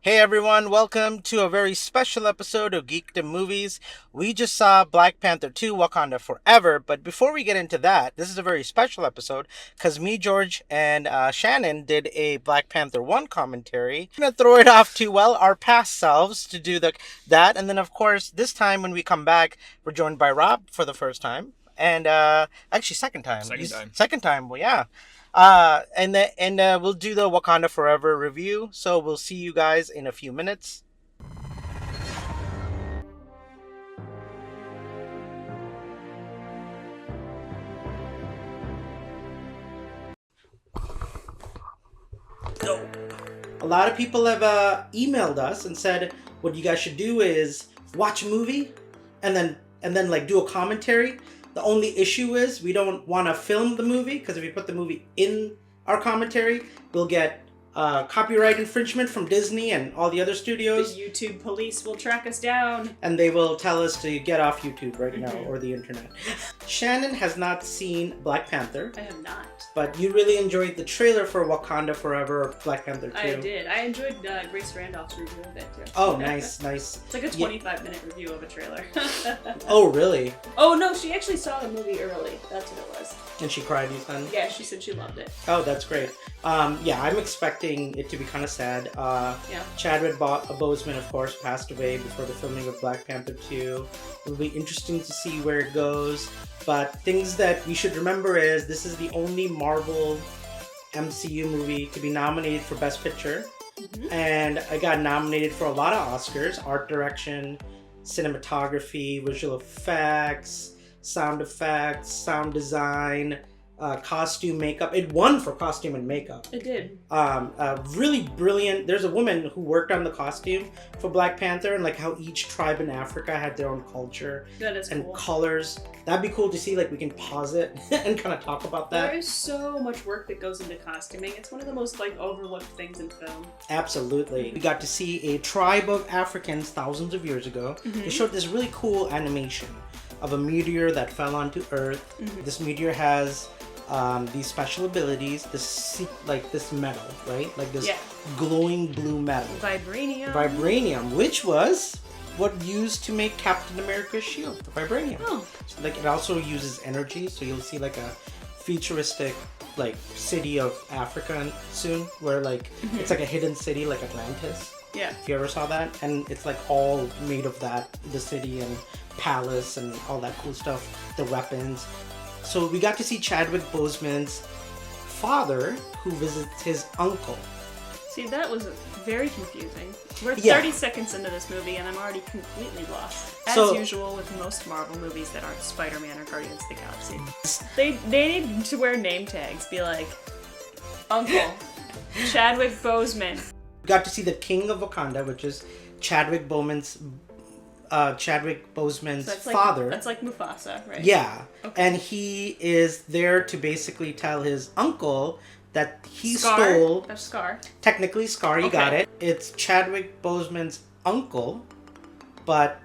Hey everyone, welcome to a very special episode of Geekdom Movies. We just saw Black Panther 2 Wakanda Forever, but before we get into that, this is a very special episode because me, George, and Shannon did a Black Panther 1 commentary. I'm going to throw it off to, our past selves to do that, and then of course, this time when we come back, we're joined by Rob for the first time. And actually, second time. Second time. Well, yeah. And we'll do the Wakanda Forever review. So we'll see you guys in a few minutes. So, a lot of people have emailed us and said what you guys should do is watch a movie and then like do a commentary. The only issue is we don't want to film the movie because if we put the movie in our commentary, we'll get copyright infringement from Disney and all the other studios. The YouTube police will track us down. And they will tell us to get off YouTube right now or the internet. Shannon has not seen Black Panther. I have not. But you really enjoyed the trailer for Wakanda Forever or Black Panther 2. I did. I enjoyed Grace Randolph's review of it too. Oh, nice. It's like a 25-minute review of a trailer. Oh, really? Oh, no, she actually saw the movie early. That's what it was. And she cried, you said? Yeah, she said she loved it. Oh, that's great. Yeah, I'm expecting it to be kind of sad. Yeah. Chadwick Boseman, of course, passed away before the filming of Black Panther 2. It'll be interesting to see where it goes. But things that we should remember is this is the only Marvel MCU movie to be nominated for Best Picture. Mm-hmm. And I got nominated for a lot of Oscars. Art direction, cinematography, visual effects, sound design, costume, makeup. It won for costume and makeup. It did. Really brilliant. There's a woman who worked on the costume for Black Panther and like how each tribe in Africa had their own culture and cool. colors. That'd be cool to see. Like we can pause it and kind of talk about that. There is so much work that goes into costuming. It's one of the most like overlooked things in film. Absolutely. We got to see a tribe of Africans thousands of years ago. Mm-hmm. They showed this really cool animation of a meteor that fell onto Earth. Mm-hmm. This meteor has these special abilities, this metal, right? Like this glowing blue metal. Vibranium, which was what used to make Captain America's shield, the vibranium. Oh. So, like, it also uses energy, so you'll see like a futuristic like city of Africa soon, where like it's like a hidden city like Atlantis. Yeah. If you ever saw that, and it's like all made of that, the city and palace and all that cool stuff, the weapons. So we got to see Chadwick Boseman's father, who visits his uncle. See, that was very confusing. We're 30 seconds into this movie and I'm already completely lost. As usual with most Marvel movies that aren't Spider-Man or Guardians of the Galaxy. They need to wear name tags. Be like, Uncle Chadwick Boseman. We got to see the King of Wakanda, which is Chadwick Boseman's father. That's like Mufasa, right? Yeah. Okay. And he is there to basically tell his uncle that he stole... That's Scar. Technically Scar, you got it. It's Chadwick Boseman's uncle, but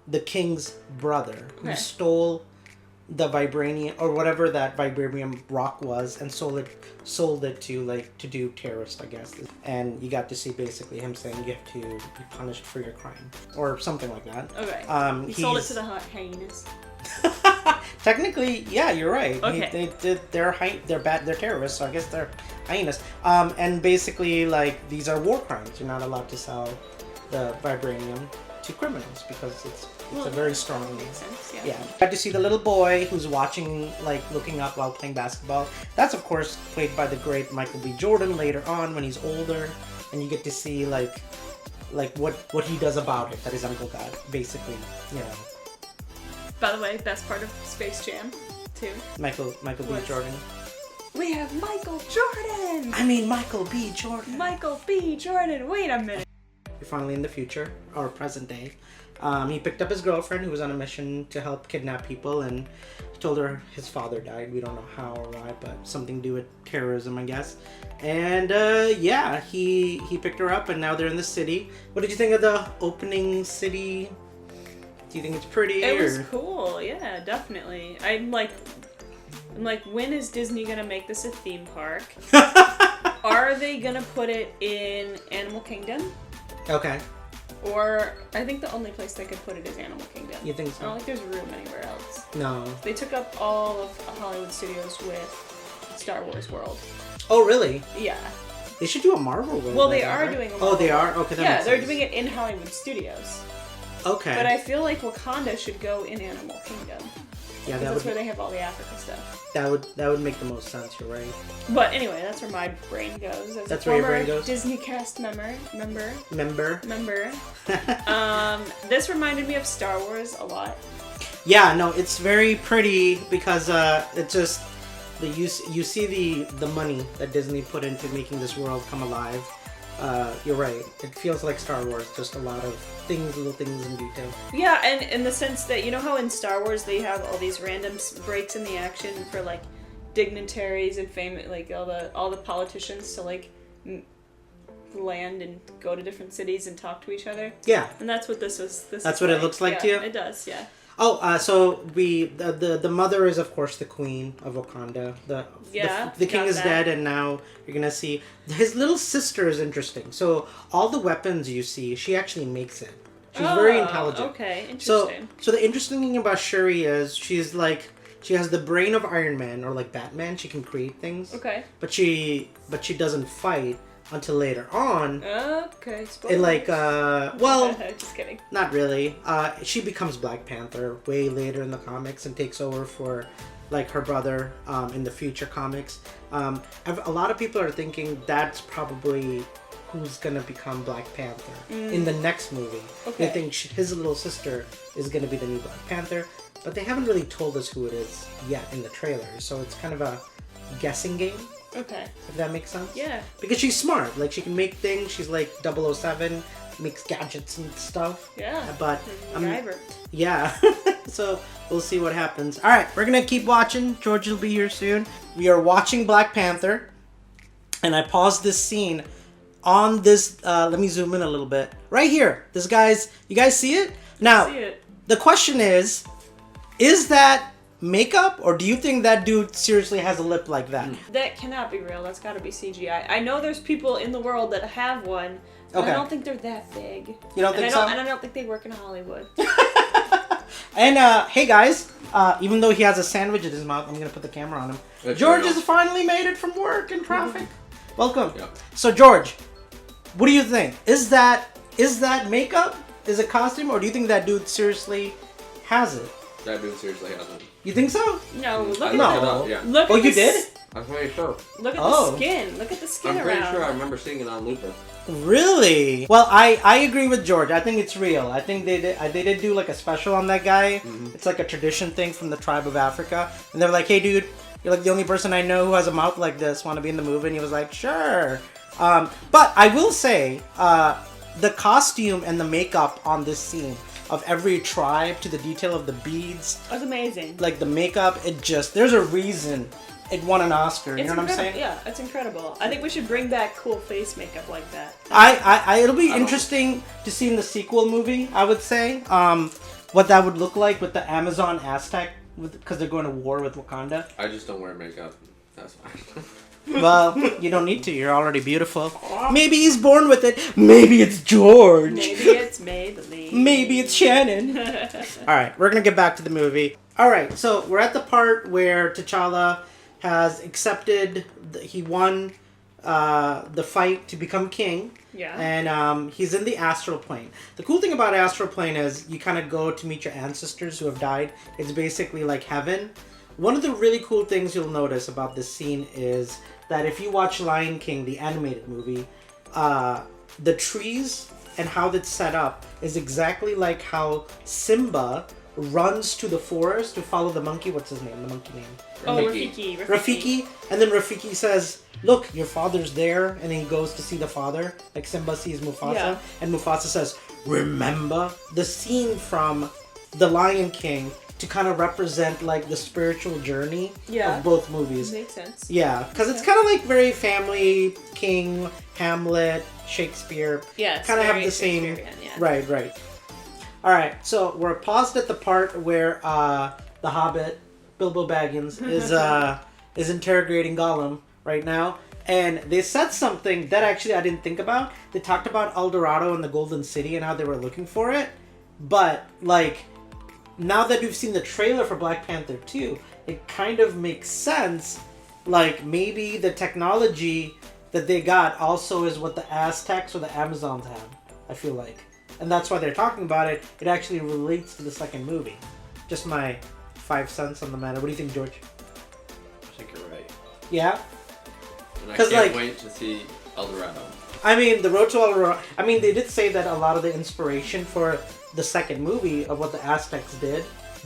the king's brother, who stole the vibranium, or whatever that vibranium rock was, and sold it to do terrorist, I guess. And you got to see basically him saying you have to be punished for your crime, or something like that. Okay. He sold it to the hyenas. Technically, yeah, you're right. Okay. They're bad. They're terrorists, so I guess they're hyenas. And basically, like, these are war crimes. You're not allowed to sell the vibranium to criminals because it's a very strong. Makes sense. Yeah. Got to see the little boy who's watching, like, looking up while playing basketball. That's of course played by the great Michael B. Jordan later on when he's older, and you get to see like what he does about it that his uncle got, basically, you know. By the way, best part of Space Jam, too. Michael B. Jordan. We have Michael Jordan! Michael B. Jordan. Michael B. Jordan, wait a minute. You're finally in the future, or present day. He picked up his girlfriend who was on a mission to help kidnap people, and he told her his father died. We don't know how or why, but something to do with terrorism, I guess. And he picked her up, and now they're in the city. What did you think of the opening city? Do you think it's pretty? It was cool, yeah, definitely. I'm like, when is Disney gonna make this a theme park? Are they gonna put it in Animal Kingdom? Okay. Or I think the only place they could put it is Animal Kingdom. You think I so? don't think there's room anywhere else. No. They took up all of Hollywood Studios with Star Wars World. Oh, really? Yeah. They should do a Marvel World. Well, they are doing a Marvel Oh, they are? World. Okay, that yeah, makes they're sense. doing it in Hollywood Studios. Okay. But I feel like Wakanda should go in Animal Kingdom. Yeah, that's where they have all the Africa stuff. That would make the most sense. You're right. But anyway, that's where my brain goes. As that's a where your former brain goes. Disney cast member. This reminded me of Star Wars a lot. Yeah, no, it's very pretty because it just you see the money that Disney put into making this world come alive. You're right. It feels like Star Wars, just a lot of little things in detail. Yeah, and in the sense that, you know how in Star Wars they have all these random breaks in the action for like dignitaries and famous, like all the politicians to like land and go to different cities and talk to each other. Yeah. And that's what this was. That's what it looks like to you? It does, yeah. Oh, so the mother is of course the queen of Wakanda. The king is dead, and now you're gonna see his little sister is interesting. So all the weapons you see, she actually makes it. She's very intelligent. Okay, interesting. So the interesting thing about Shuri is she has the brain of Iron Man or like Batman. She can create things. Okay. But she doesn't fight until later on. Okay. And like well, just kidding. Not really. She becomes Black Panther way later in the comics and takes over for like her brother in the future comics. A lot of people are thinking that's probably who's gonna become Black Panther in the next movie. Okay. They think his little sister is gonna be the new Black Panther, but they haven't really told us who it is yet in the trailer, so it's kind of a guessing game. Okay. If that makes sense? Yeah. Because she's smart. Like, she can make things. She's like 007, makes gadgets and stuff. Yeah. But, MacGyver. Yeah. So, we'll see what happens. Alright, we're gonna keep watching. George will be here soon. We are watching Black Panther. And I paused this scene on this, let me zoom in a little bit. Right here. You guys see it? Now, see it. The question is that makeup, or do you think that dude seriously has a lip like that? That cannot be real. That's got to be CGI. I know there's people in the world that have one, but I don't think they're that big. You don't think so? And I don't think they work in Hollywood. And hey guys, even though he has a sandwich in his mouth, I'm gonna put the camera on him. George has finally made it from work in traffic. Welcome. Yeah. So George, what do you think? Is that makeup? Is it costume, or do you think that dude seriously has it? That dude seriously has it. You think so? No, look at Yeah. Look oh, at you did? I'm pretty sure. Look at the skin. Look at the skin I'm around. pretty sure I remember seeing it on Luther. Really? Well, I agree with George. I think it's real. I think they did do like a special on that guy. Mm-hmm. It's like a tradition thing from the tribe of Africa. And they're like, hey dude, you're like the only person I know who has a mouth like this. Want to be in the movie? And he was like, sure. But I will say, the costume and the makeup on this scene of every tribe to the detail of the beads. That's amazing. Like the makeup, there's a reason it won an Oscar. You know what I'm saying? Yeah, it's incredible. I think we should bring back cool face makeup like that. It'll be interesting to see in the sequel movie, I would say, what that would look like with the Amazon Aztec, because they're going to war with Wakanda. I just don't wear makeup. That's fine. Well, you don't need to. You're already beautiful. Maybe he's born with it. Maybe it's George. Maybe it's Maybelline. Maybe it's Shannon. Alright, we're going to get back to the movie. Alright, so we're at the part where T'Challa has accepted, he won the fight to become king. Yeah. And he's in the astral plane. The cool thing about astral plane is you kind of go to meet your ancestors who have died. It's basically like heaven. One of the really cool things you'll notice about this scene is that if you watch Lion King, the animated movie, the trees and how it's set up is exactly like how Simba runs to the forest to follow the monkey. What's his name? The monkey name? Rafiki. And then Rafiki says, look, your father's there. And then he goes to see the father. Like Simba sees Mufasa. Yeah. And Mufasa says, remember? The scene from The Lion King to kind of represent like the spiritual journey of both movies. Makes sense. Yeah, because it's kind of like very family, King, Hamlet, Shakespeare. Yeah, kind of have the same. Yeah. Right. All right, so we're paused at the part where the Hobbit, Bilbo Baggins, is interrogating Gollum right now, And they said something that actually I didn't think about. They talked about El Dorado and the Golden City and how they were looking for it. But, like, now that we've seen the trailer for Black Panther 2, it kind of makes sense. Like, maybe the technology that they got also is what the Aztecs or the Amazons have, I feel like. And that's why they're talking about it. It actually relates to the second movie. Just my 5 cents on the matter. What do you think, George? I think you're right. Yeah? And I 'Cause, can't like- wait to see El Dorado. I mean, the Road to El Dorado... I mean, they did say that a lot of the inspiration for the second movie of what the Aztecs did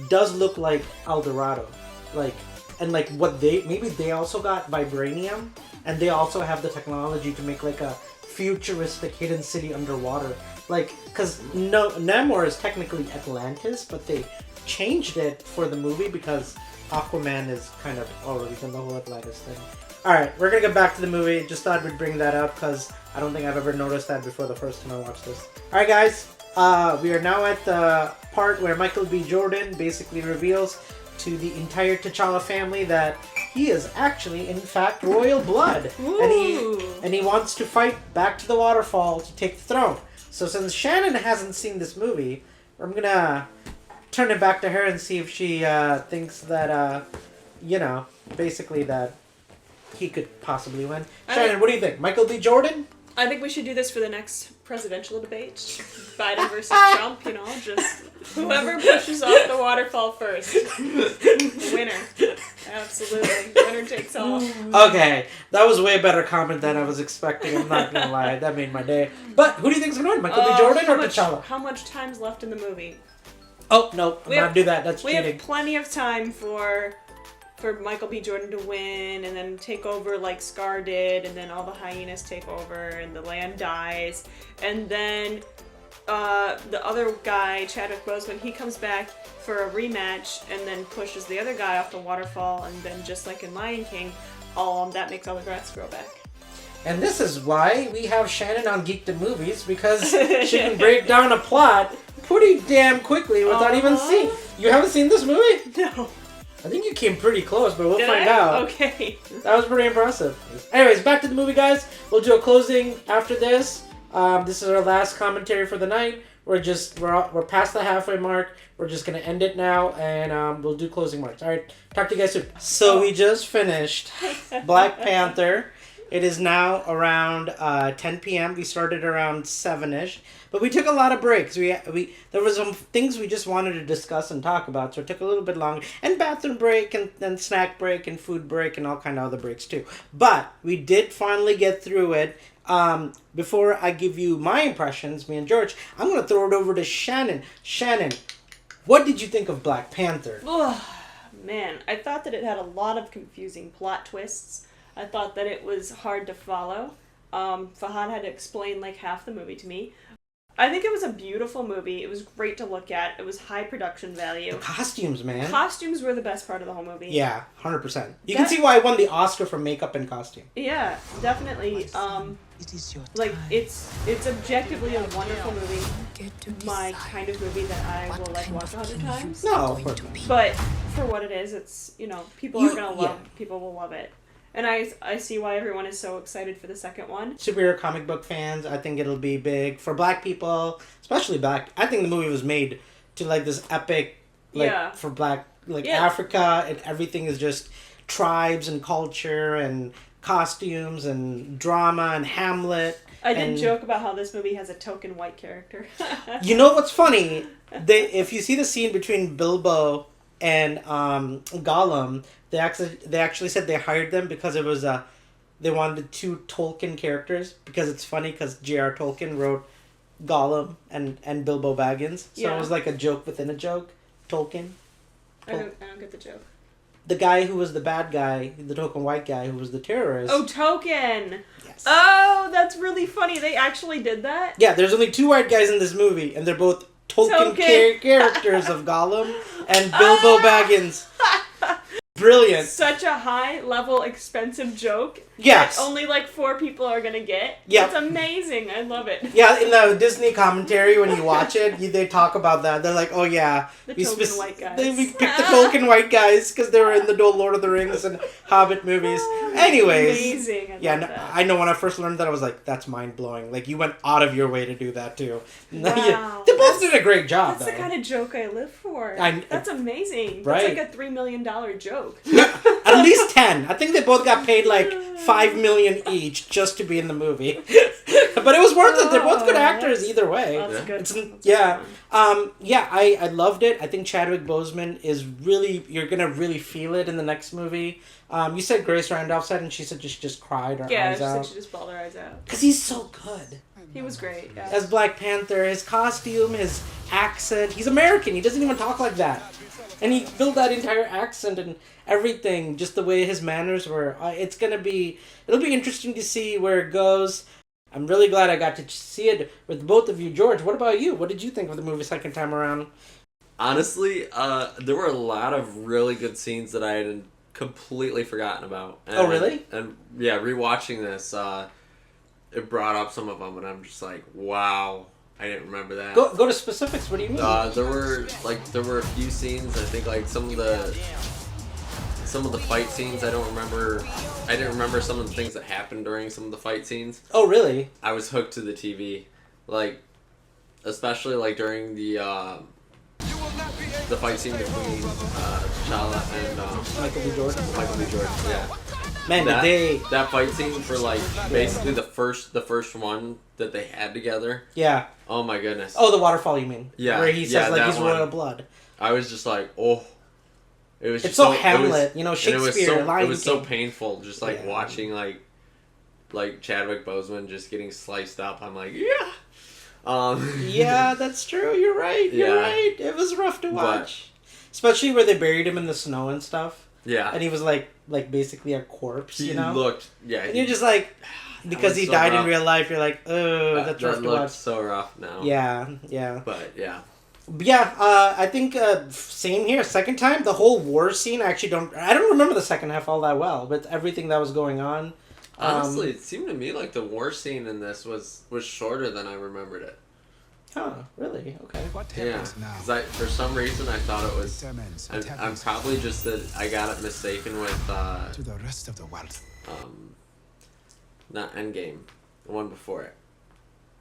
does look like El Dorado. Like, and like what they... Maybe they also got vibranium, and they also have the technology to make like a futuristic hidden city underwater. Like, because Namor is technically Atlantis, but they changed it for the movie because Aquaman is kind of already done the whole Atlantis thing. Alright, we're gonna get back to the movie. Just thought we'd bring that up because I don't think I've ever noticed that before the first time I watched this. Alright guys, we are now at the part where Michael B. Jordan basically reveals to the entire T'Challa family that he is actually, in fact, royal blood. And he wants to fight back to the waterfall to take the throne. So since Shannon hasn't seen this movie, I'm gonna turn it back to her and see if she thinks that, basically that he could possibly win. Shannon, what do you think? Michael B. Jordan? I think we should do this for the next presidential debate. Biden versus Trump, just whoever pushes off the waterfall first. Winner. Absolutely. Winner takes all. Okay, that was way better comment than I was expecting. I'm not gonna lie. That made my day. But who do you think's gonna win? Michael B. Jordan or T'Challa? How much time's left in the movie? Oh, no. I'm not do that. That's we cheating. have plenty of time for Michael B. Jordan to win and then take over like Scar did, and then all the hyenas take over and the land dies, and then the other guy, Chadwick Boseman, he comes back for a rematch and then pushes the other guy off the waterfall, and then just like in Lion King, that makes all the grass grow back. And this is why we have Shannon on Geek the Movies, because she can break down a plot pretty damn quickly without even seeing. You haven't seen this movie? No. I think you came pretty close, but we'll Did find I? out. Okay. That was pretty impressive. Anyways, back to the movie, guys. We'll do a closing after this. This is our last commentary for the night. We're past the halfway mark. We're just gonna end it now, and we'll do closing marks. All right, talk to you guys soon. So we just finished Black Panther. It is now around 10 p.m. We started around 7-ish. But we took a lot of breaks. There were some things we just wanted to discuss and talk about, so it took a little bit longer. And bathroom break, and snack break, and food break, and all kind of other breaks too. But we did finally get through it. Before I give you my impressions, me and George, I'm going to throw it over to Shannon. Shannon, what did you think of Black Panther? Man, I thought that it had a lot of confusing plot twists. I thought that it was hard to follow. Fahad had to explain like half the movie to me. I think it was a beautiful movie. It was great to look at. It was high production value. The costumes, man. Costumes were the best part of the whole movie. Yeah, 100%. You can see why I won the Oscar for makeup and costume. Yeah, definitely. Like it's objectively a wonderful movie. My kind of movie that I will like watch 100 times. No, of course not. But for what it is, it's people are gonna love. Yeah. People will love it. And I see why everyone is so excited for the second one. Superhero comic book fans, I think it'll be big. For black people, especially black, I think the movie was made to like this epic, for black, Africa, and everything is just tribes and culture and costumes and drama and Hamlet. I did joke about how this movie has a token white character. You know what's funny? If you see the scene between Bilbo and Gollum, they actually said they hired them because it was they wanted 2 Tolkien characters, because it's funny because J.R. Tolkien wrote Gollum and Bilbo Baggins, so it was like a joke within a joke. Tolkien. I don't get the joke. The guy who was the bad guy, the token white guy who was the terrorist. Oh, Token! Yes. Oh, that's really funny. They actually did that? Yeah, there's only 2 white guys in this movie, and they're both Tolkien characters of Gollum and Bilbo Baggins. Brilliant. Such a high-level, expensive joke. Yes. that only like 4 people are gonna get. Yeah. It's amazing. I love it. Yeah, in the Disney commentary, when you watch it, they talk about that. They're like, oh yeah. The token white guys. We picked the token white guys because they were in the Lord of the Rings and Hobbit movies. Anyways. Amazing. I Yeah, love that. I know when I first learned that, I was like, that's mind-blowing. Like, you went out of your way to do that, too. Wow. They both did a great job, That's though. the kind of joke I live for. That's amazing. Right. That's like a $3 million joke. At least 10. I think they both got paid like $5 million each just to be in the movie. But it was worth it. They're both good actors either way. That's good. I loved it. I think Chadwick Boseman is really, you're going to really feel it in the next movie. You said Grace Randolph said, and she said she just cried her eyes out. Yeah, she just bawled her eyes out. Because he's so good. He was great, yeah. As Black Panther, his costume, his accent. He's American. He doesn't even talk like that. And he built that entire accent and everything, just the way his manners were. It'll be interesting to see where it goes. I'm really glad I got to see it with both of you. George, what about you? What did you think of the movie second time around? Honestly, there were a lot of really good scenes that I had completely forgotten about. Oh, really? And yeah, rewatching this, it brought up some of them, and I'm just like, wow, I didn't remember that. Go to specifics. What do you mean? There were a few scenes. I think like some of the fight scenes. I didn't remember some of the things that happened during some of the fight scenes. Oh, really? I was hooked to the TV, like especially like during the fight scene between T'Challa and Michael B. Jordan. Michael B. Jordan. Yeah. Man, that fight scene for like basically the first one that they had together. Yeah. Oh my goodness. Oh, the waterfall, you mean? Yeah. Where he says like he's one. royal blood. I was just like, oh. It was. It's so Hamlet, Shakespeare. It was so painful, just like watching like Chadwick Boseman just getting sliced up. I'm like, yeah. Yeah, that's true. You're right. You're right. It was rough to watch, especially where they buried him in the snow and stuff. Yeah. And he was like basically a corpse. He looked. Yeah. And you're just like, because he died in real life, you're like, oh, that's rough to watch. So rough now. Yeah. But yeah. Yeah, I think same here. Second time, the whole war scene. I don't remember the second half all that well, but everything that was going on. Honestly, it seemed to me like the war scene in this was shorter than I remembered it. Huh? Really? Okay. Yeah. Because for some reason I thought it was. I'm probably just that I got it mistaken with. To the rest of the world. Not Endgame, the one before it.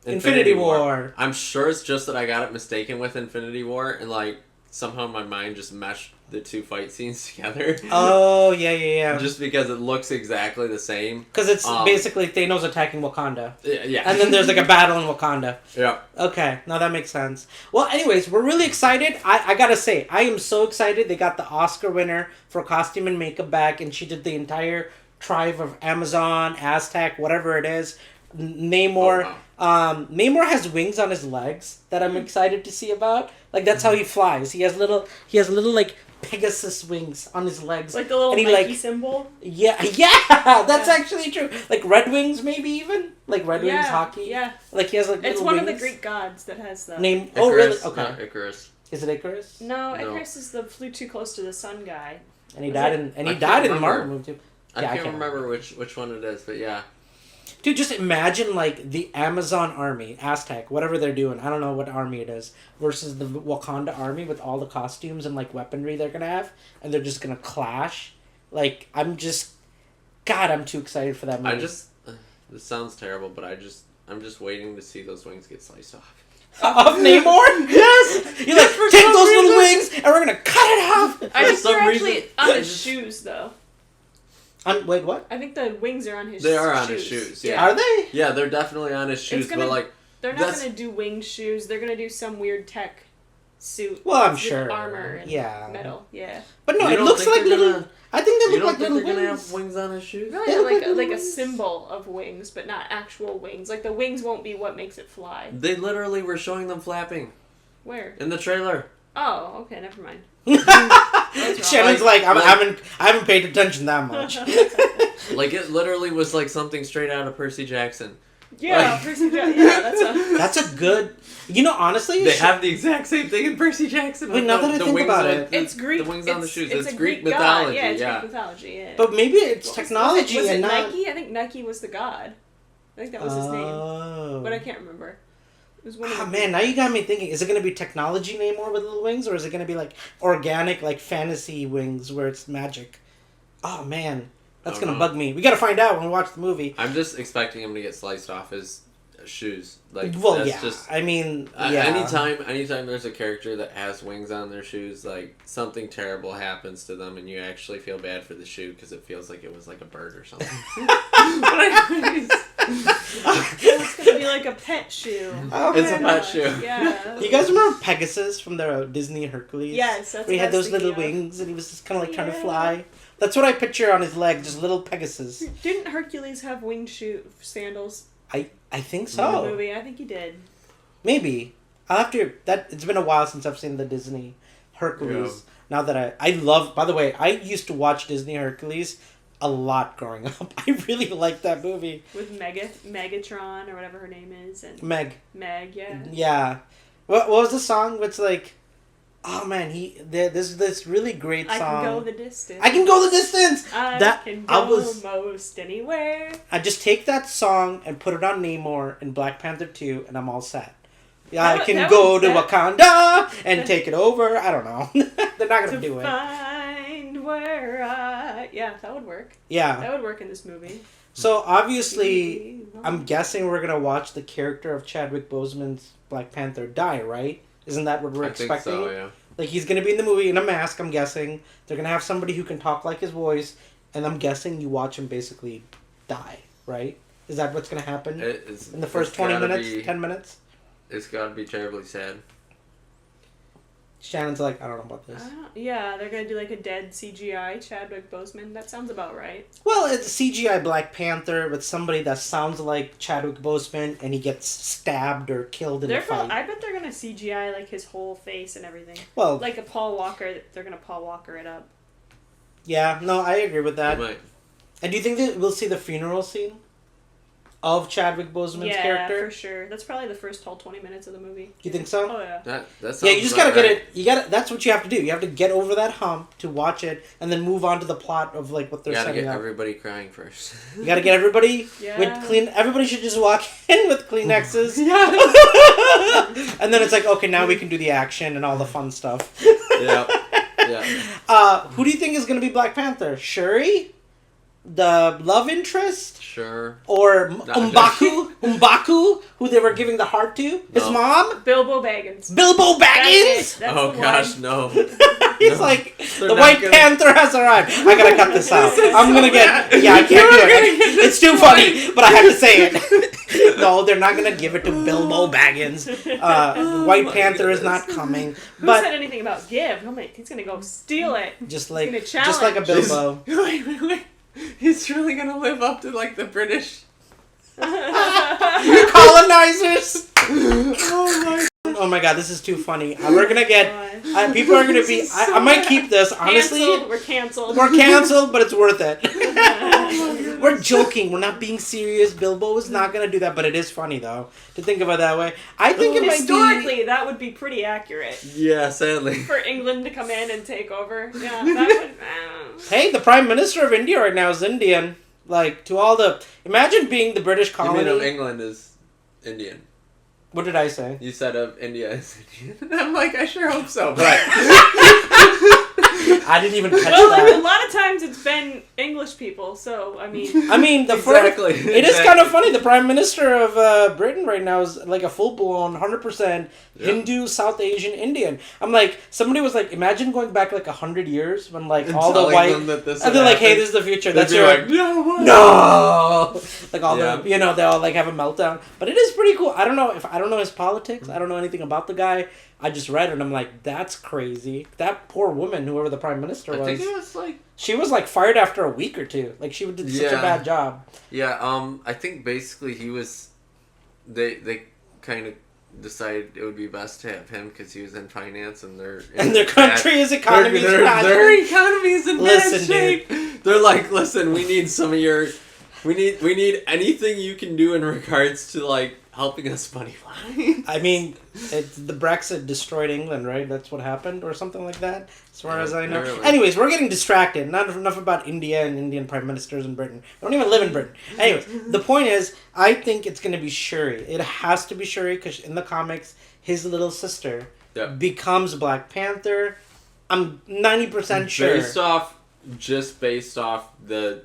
Infinity War. I'm sure it's just that I got it mistaken with Infinity War, and like somehow my mind just meshed the two fight scenes together. Oh yeah. Just because it looks exactly the same. Because it's basically Thanos attacking Wakanda. Yeah. And then there's like a battle in Wakanda. Yeah. Okay, now that makes sense. Well, anyways, we're really excited. I gotta say, I am so excited. They got the Oscar winner for costume and makeup back, and she did the entire tribe of Amazon, Aztec, whatever it is. Namor. Oh, wow. Namor has wings on his legs that I'm excited to see about. Like that's how he flies. He has little like Pegasus wings on his legs. Like the little Nike symbol? Yeah, that's actually true. Like Red Wings, maybe even? Like Red Wings hockey? Yeah. Like he has like It's little one wings. of the Greek gods that has the... Name... Icarus, oh, really? Okay. not Icarus. Is it Icarus? No, Icarus is the flew too close to the sun guy. And he died in the Marvel movie too. I can't remember which one it is, but yeah. Dude, just imagine, like, the Amazon army, Aztec, whatever they're doing, I don't know what army it is, versus the Wakanda army with all the costumes and, like, weaponry they're gonna have, and they're just gonna clash. Like, I'm too excited for that movie. This sounds terrible, but I'm just waiting to see those wings get sliced off. Of Namor? Yes! You're like, take those little wings, and we're gonna cut it off! I think they're actually on his shoes, though. Wait, what? I think the wings are on his shoes. They are on his shoes, yeah. Are they? Yeah, they're definitely on his shoes, but like... They're not going to do wing shoes. They're going to do some weird tech suit. Well, I'm with sure. armor and metal, yeah. But no, it looks like little... I think they look like little wings. They're going to have wings on his shoes? Really, like a symbol of wings, but not actual wings. Like, the wings won't be what makes it fly. They literally were showing them flapping. Where? In the trailer. Oh, okay, never mind. Shannon's like, I haven't paid attention that much. Like, it literally was like something straight out of Percy Jackson. Yeah, Percy Jackson. Yeah, that's a good... Honestly, they have the exact same thing in Percy Jackson. Wait, now that I think about it, it's Greek. The wings on the shoes. It's It's a Greek god. mythology. Yeah, it's yeah. Greek mythology. Yeah. but maybe it's Was technology it and not Nike? I think Nike was the god. I think that was his name, but I can't remember. It was one of the man, now you got me thinking. Is it going to be technology Namor with little wings, or is it going to be like organic, like fantasy wings where it's magic? Oh man, that's going to bug me. We got to find out when we watch the movie. I'm just expecting him to get sliced off his shoes. Like, Well, that's yeah. just. I mean, yeah. Anytime there's a character that has wings on their shoes, like something terrible happens to them, and you actually feel bad for the shoe because it feels like it was like a bird or something. It's gonna be like a pet shoe. Oh, It's a man. pet shoe. Yeah. You guys remember Pegasus from the Disney Hercules? Yes, that's where he what I had was those little thinking of. wings and he was just kind of like trying to Yeah. fly. That's what I picture on his leg, just little Pegasus. Didn't Hercules have winged shoe sandals I think in the so. movie? I think he did. Maybe. I'll have to. It's been a while since I've seen the Disney Hercules. Now that I love. By the way, I used to watch Disney Hercules a lot growing up. I really liked that movie. With Megatron or whatever her name is, and Meg. yeah. Yeah. What was the song? What's like? Oh man, there's this really great song. I can go the distance. I can go the distance. I can I go was. most anywhere. I just take that song and put it on Namor in Black Panther 2, and I'm all set. Yeah, I That can would- go to that- Wakanda and take it over. I don't know. They're not gonna To do it. find where yeah, that would work. Yeah. That would work in this movie. So obviously, I'm guessing we're gonna watch the character of Chadwick Boseman's Black Panther die, right? Isn't that what we're expecting? I think so, yeah. Like he's gonna be in the movie in a mask. I'm guessing they're gonna have somebody who can talk like his voice, and I'm guessing you watch him basically die, right? Is that what's gonna happen in the first 20 minutes, 10 minutes? It's gotta be terribly sad. Shannon's like, I don't know about this. Yeah, they're gonna do like a dead CGI Chadwick Boseman. That sounds about right. Well, it's CGI Black Panther with somebody that sounds like Chadwick Boseman, and he gets stabbed or killed in a fight. I bet they're gonna CGI like his whole face and everything. Well, Like a Paul Walker, they're gonna Paul Walker it up. yeah, no, I agree with that. Might. And do you think that we'll see the funeral scene of Chadwick Boseman's character? Yeah, for sure. That's probably the first whole 20 minutes of the movie. You think so? Oh yeah. That sounds Yeah, you just about gotta get right. it. You gotta. That's what you have to do. You have to get over that hump to watch it, and then move on to the plot of like what they're You gotta setting get up. everybody crying first. You gotta get everybody Yeah. with clean. Everybody should just walk in with Kleenexes. Yeah. And then it's like, okay, now we can do the action and all the fun stuff. Yeah. Yeah. Who do you think is gonna be Black Panther? Shuri, the love interest, Sure. or No, M'Baku, who they were giving the heart to? His No. mom, Bilbo Baggins. Bilbo That's Baggins. it. That's Oh the gosh, one. no. He's No. like, They're the not White gonna- Panther has arrived. I gotta cut this out. This is I'm gonna so get. bad. Yeah, I can't do You're gonna it. get It's too funny, but I have to say it. No, they're not gonna give it to Bilbo Baggins. The White Panther is not coming. Who But said anything about give? He's gonna go steal it. just gonna like challenge. a Bilbo. Wait. He's really gonna live up to like the British. Colonizers. Oh my god, this is too funny. We're gonna get. People are gonna be. I might keep this honestly. Canceled. We're canceled. We're canceled, but it's worth it. We're joking. We're not being serious. Bilbo is not gonna do that, but it is funny though to think of it that way. I think it might be. Historically, that would be pretty accurate Yeah, sadly. for England to come in and take over. Yeah, that would. Hey, the Prime Minister of India right now is Indian. Like to all the. Imagine being the British You colony. mean of England is Indian. What did I say? You said of India is Indian. And I'm like, I sure hope so, but I didn't even catch Well, that. a lot of times it's been English people, so I mean. The Exactly, first. It is exactly. kind of funny. The Prime Minister of Britain right now is like a full blown 100% Hindu, South Asian, Indian. I'm like, somebody was like, imagine going back like 100 years when like And all the telling white. them that this And had they're like, hey, happened. this is the future. They'd That's be your. like, no, what? No, like all Yeah. the they all like have a meltdown. But it is pretty cool. I don't know his politics. I don't know anything about the guy. I just read it and I'm like, that's crazy. That poor woman, whoever the prime minister I was, think it was like she was like fired after a week or two. Like she did such a Yeah. bad job. I think basically he was they kind of decided it would be best to have him because he was in finance and their country is economy is their bad. economy is in Listen, bad shape. They're like, listen, we need some of your we need anything you can do in regards to like helping us funny line. I mean, the Brexit destroyed England, right? That's what happened, or something like that, as far as I know. Apparently. Anyways, we're getting distracted. Not enough about India and Indian prime ministers in Britain. I don't even live in Britain. Anyways, the point is, I think it's going to be Shuri. It has to be Shuri, because in the comics, his little sister becomes Black Panther. I'm 90% sure. Based off the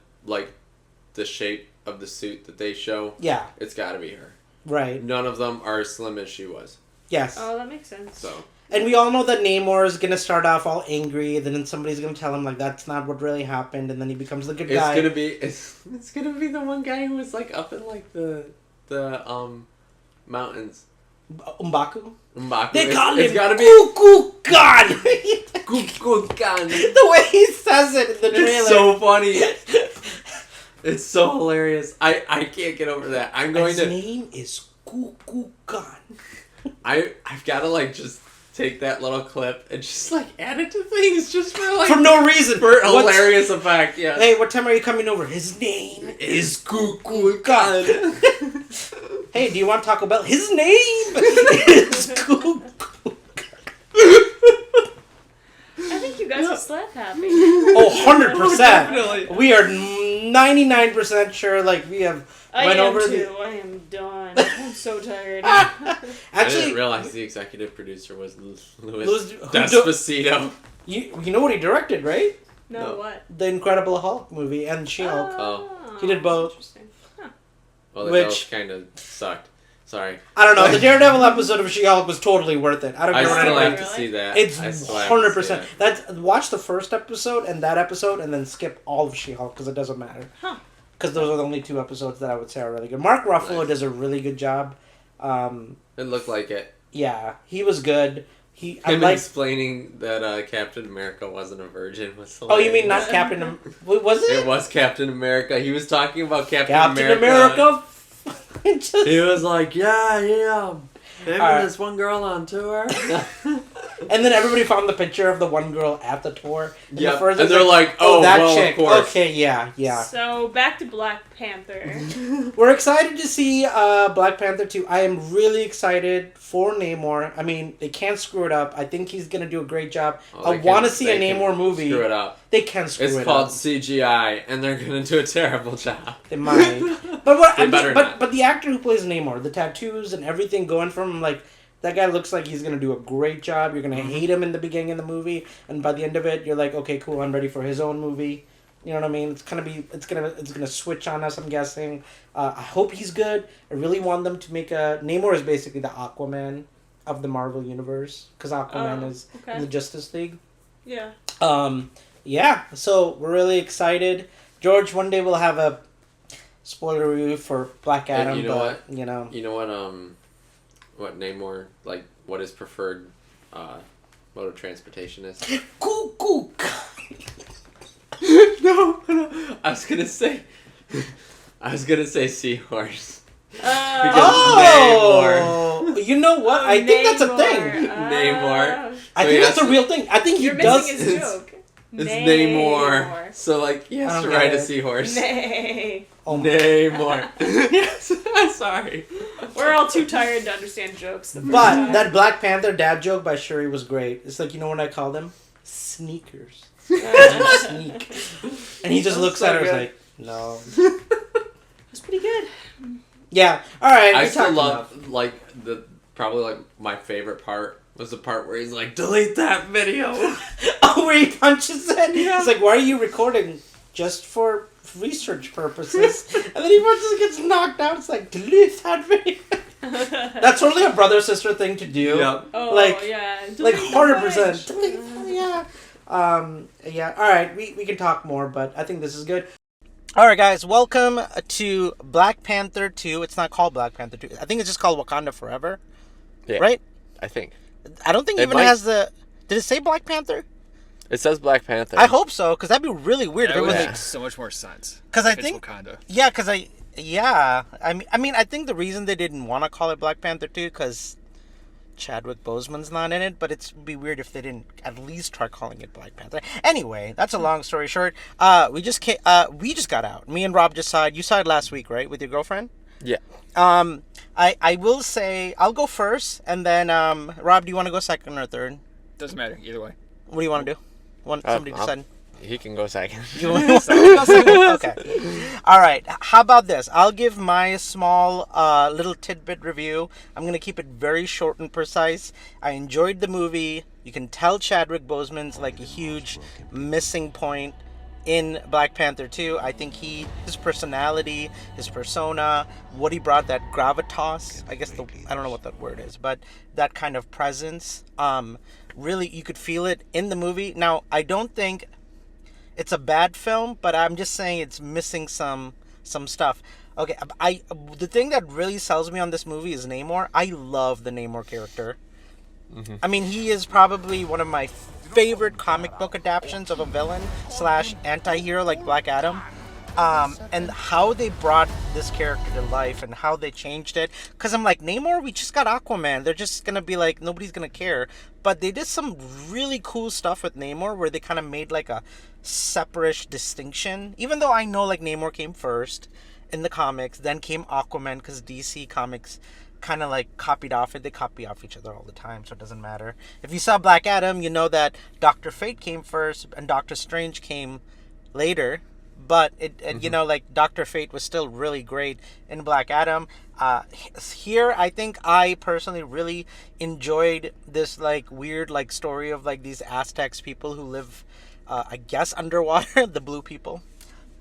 shape of the suit that they show. Yeah. It's got to be her. Right. None of them are as slim as she was. Yes. Oh, that makes sense. So. And we all know that Namor is going to start off all angry, then somebody's going to tell him, like, that's not what really happened, and then he becomes the good guy. It's gonna be the one guy who was, like, up in, like, the mountains. M'Baku? M'Baku. They call him it's gotta be Kukulkan! Kukulkan. The way he says it in the trailer. It's so funny. It's so hilarious. I can't get over that. His name is Kukulkan. I've got to, like, just take that little clip and just, like, add it to things just for, like... For no reason. For hilarious effect, yeah. Hey, what time are you coming over? His name is Kukulkan. Hey, do you want Taco Bell? His name is Kukulkan. I think you guys are slap happy. Oh, 100%. Definitely. We are 99% sure, like, we have went over I am done. I'm so tired. Actually, I didn't realize the executive producer was Louis Despacito. You know what he directed, right? No, what? The Incredible Hulk movie and She-Hulk. Oh. He did both. Interesting. Huh. Well, they both kind of sucked. Sorry. I don't know. The Daredevil episode of She-Hulk was totally worth it. I don't care what still anybody... have to see that. It's 100%. Watch the first episode and that episode and then skip all of She-Hulk because it doesn't matter. Huh. Because those are the only 2 episodes that I would say are really good. Mark Ruffalo does a really good job. It looked like it. Yeah, he was good. Him explaining that Captain America wasn't a virgin was hilarious. Oh, you mean not Captain America? Was it? It was Captain America. He was talking about Captain America. He was like, yeah. Him and this one girl on tour. And then everybody found the picture of the one girl at the tour. Yeah, and they're like, oh, that well, chick. Of course. Okay, yeah. So, back to Black Panther. We're excited to see Black Panther 2. I am really excited for Namor. I mean, they can't screw it up. I think he's going to do a great job. I want to see a Namor movie. Screw it up. They can screw it up. It's called CGI, and they're going to do a terrible job. They might. But the actor who plays Namor, the tattoos and everything going from, like, that guy looks like he's going to do a great job. You're going to hate him in the beginning of the movie, and by the end of it, you're like, okay, cool, I'm ready for his own movie. You know what I mean? It's gonna switch on us, I'm guessing. I hope he's good. I really want them to make Namor is basically the Aquaman of the Marvel universe, because Aquaman is in the Justice League. Yeah. Yeah, so we're really excited. George, one day we'll have a spoiler review for Black Adam. You know what? You know what Namor, like, what his preferred mode of transportation is? Cuckoo. No. I was gonna say seahorse. Namor. You know what? I think that's a thing. Namor. I think that's a real thing. I think he does. Missing his joke. It's Namor. So, like, he has to ride a seahorse. Nay. Namor. Yes, sorry. We're all too tired to understand jokes. But that Black Panther dad joke by Shuri was great. It's like, you know what I call them? Sneakers. Sneak. And he just looks at her and is like, no. That's pretty good. Yeah. All right. I still love, probably, like, my favorite part was the part where he's like, delete that video. Oh, where he punches it? Yeah. It's like, why are you recording? Just for research purposes. And then he punches, gets knocked out. It's like, delete that video. That's totally a brother-sister thing to do. Yep. Oh, like, yeah. Like 100%. Yeah. Yeah. All right. We can talk more, but I think this is good. All right, guys. Welcome to Black Panther 2. It's not called Black Panther 2. I think it's just called Wakanda Forever. Yeah. Right? I think. I don't think it even has the... Did it say Black Panther? It says Black Panther. I hope so, because that'd be really weird. That would make so much more sense. Because I think... Wakanda. Yeah, because I mean, I think the reason they didn't want to call it Black Panther 2, because Chadwick Boseman's not in it, but it'd be weird if they didn't at least try calling it Black Panther. Anyway, that's a long story short. We just got out. Me and Rob just saw it. You saw it last week, right, with your girlfriend? Yeah. I will say I'll go first, and then Rob, do you want to go second or third? Doesn't matter either way. What do you want to do? Want somebody decide? He can go second. You want to go second? Okay. All right. How about this? I'll give my small little tidbit review. I'm gonna keep it very short and precise. I enjoyed the movie. You can tell Chadwick Boseman's like a huge missing point in Black Panther 2. I think his personality, his persona, what he brought, that gravitas, I guess I don't know what that word is, but that kind of presence, really you could feel it in the movie. Now, I don't think it's a bad film, but I'm just saying it's missing some stuff. Okay, the thing that really sells me on this movie is Namor. I love the Namor character. Mm-hmm. I mean, he is probably one of my favorite comic book adaptations of a villain / anti-hero like Black Adam. And how they brought this character to life and how they changed it. Because I'm like, Namor, we just got Aquaman. They're just going to be like, nobody's going to care. But they did some really cool stuff with Namor where they kind of made like a separate distinction. Even though I know like Namor came first in the comics, then came Aquaman because DC Comics kind of like copied off it. They copy off each other all the time, so it doesn't matter. If you saw Black Adam, you know that Dr. Fate came first and Doctor Strange came later. But you know, like Dr. Fate was still really great in Black Adam. Here, I think I personally really enjoyed this like weird like story of like these Aztecs people who live, I guess, underwater. The blue people.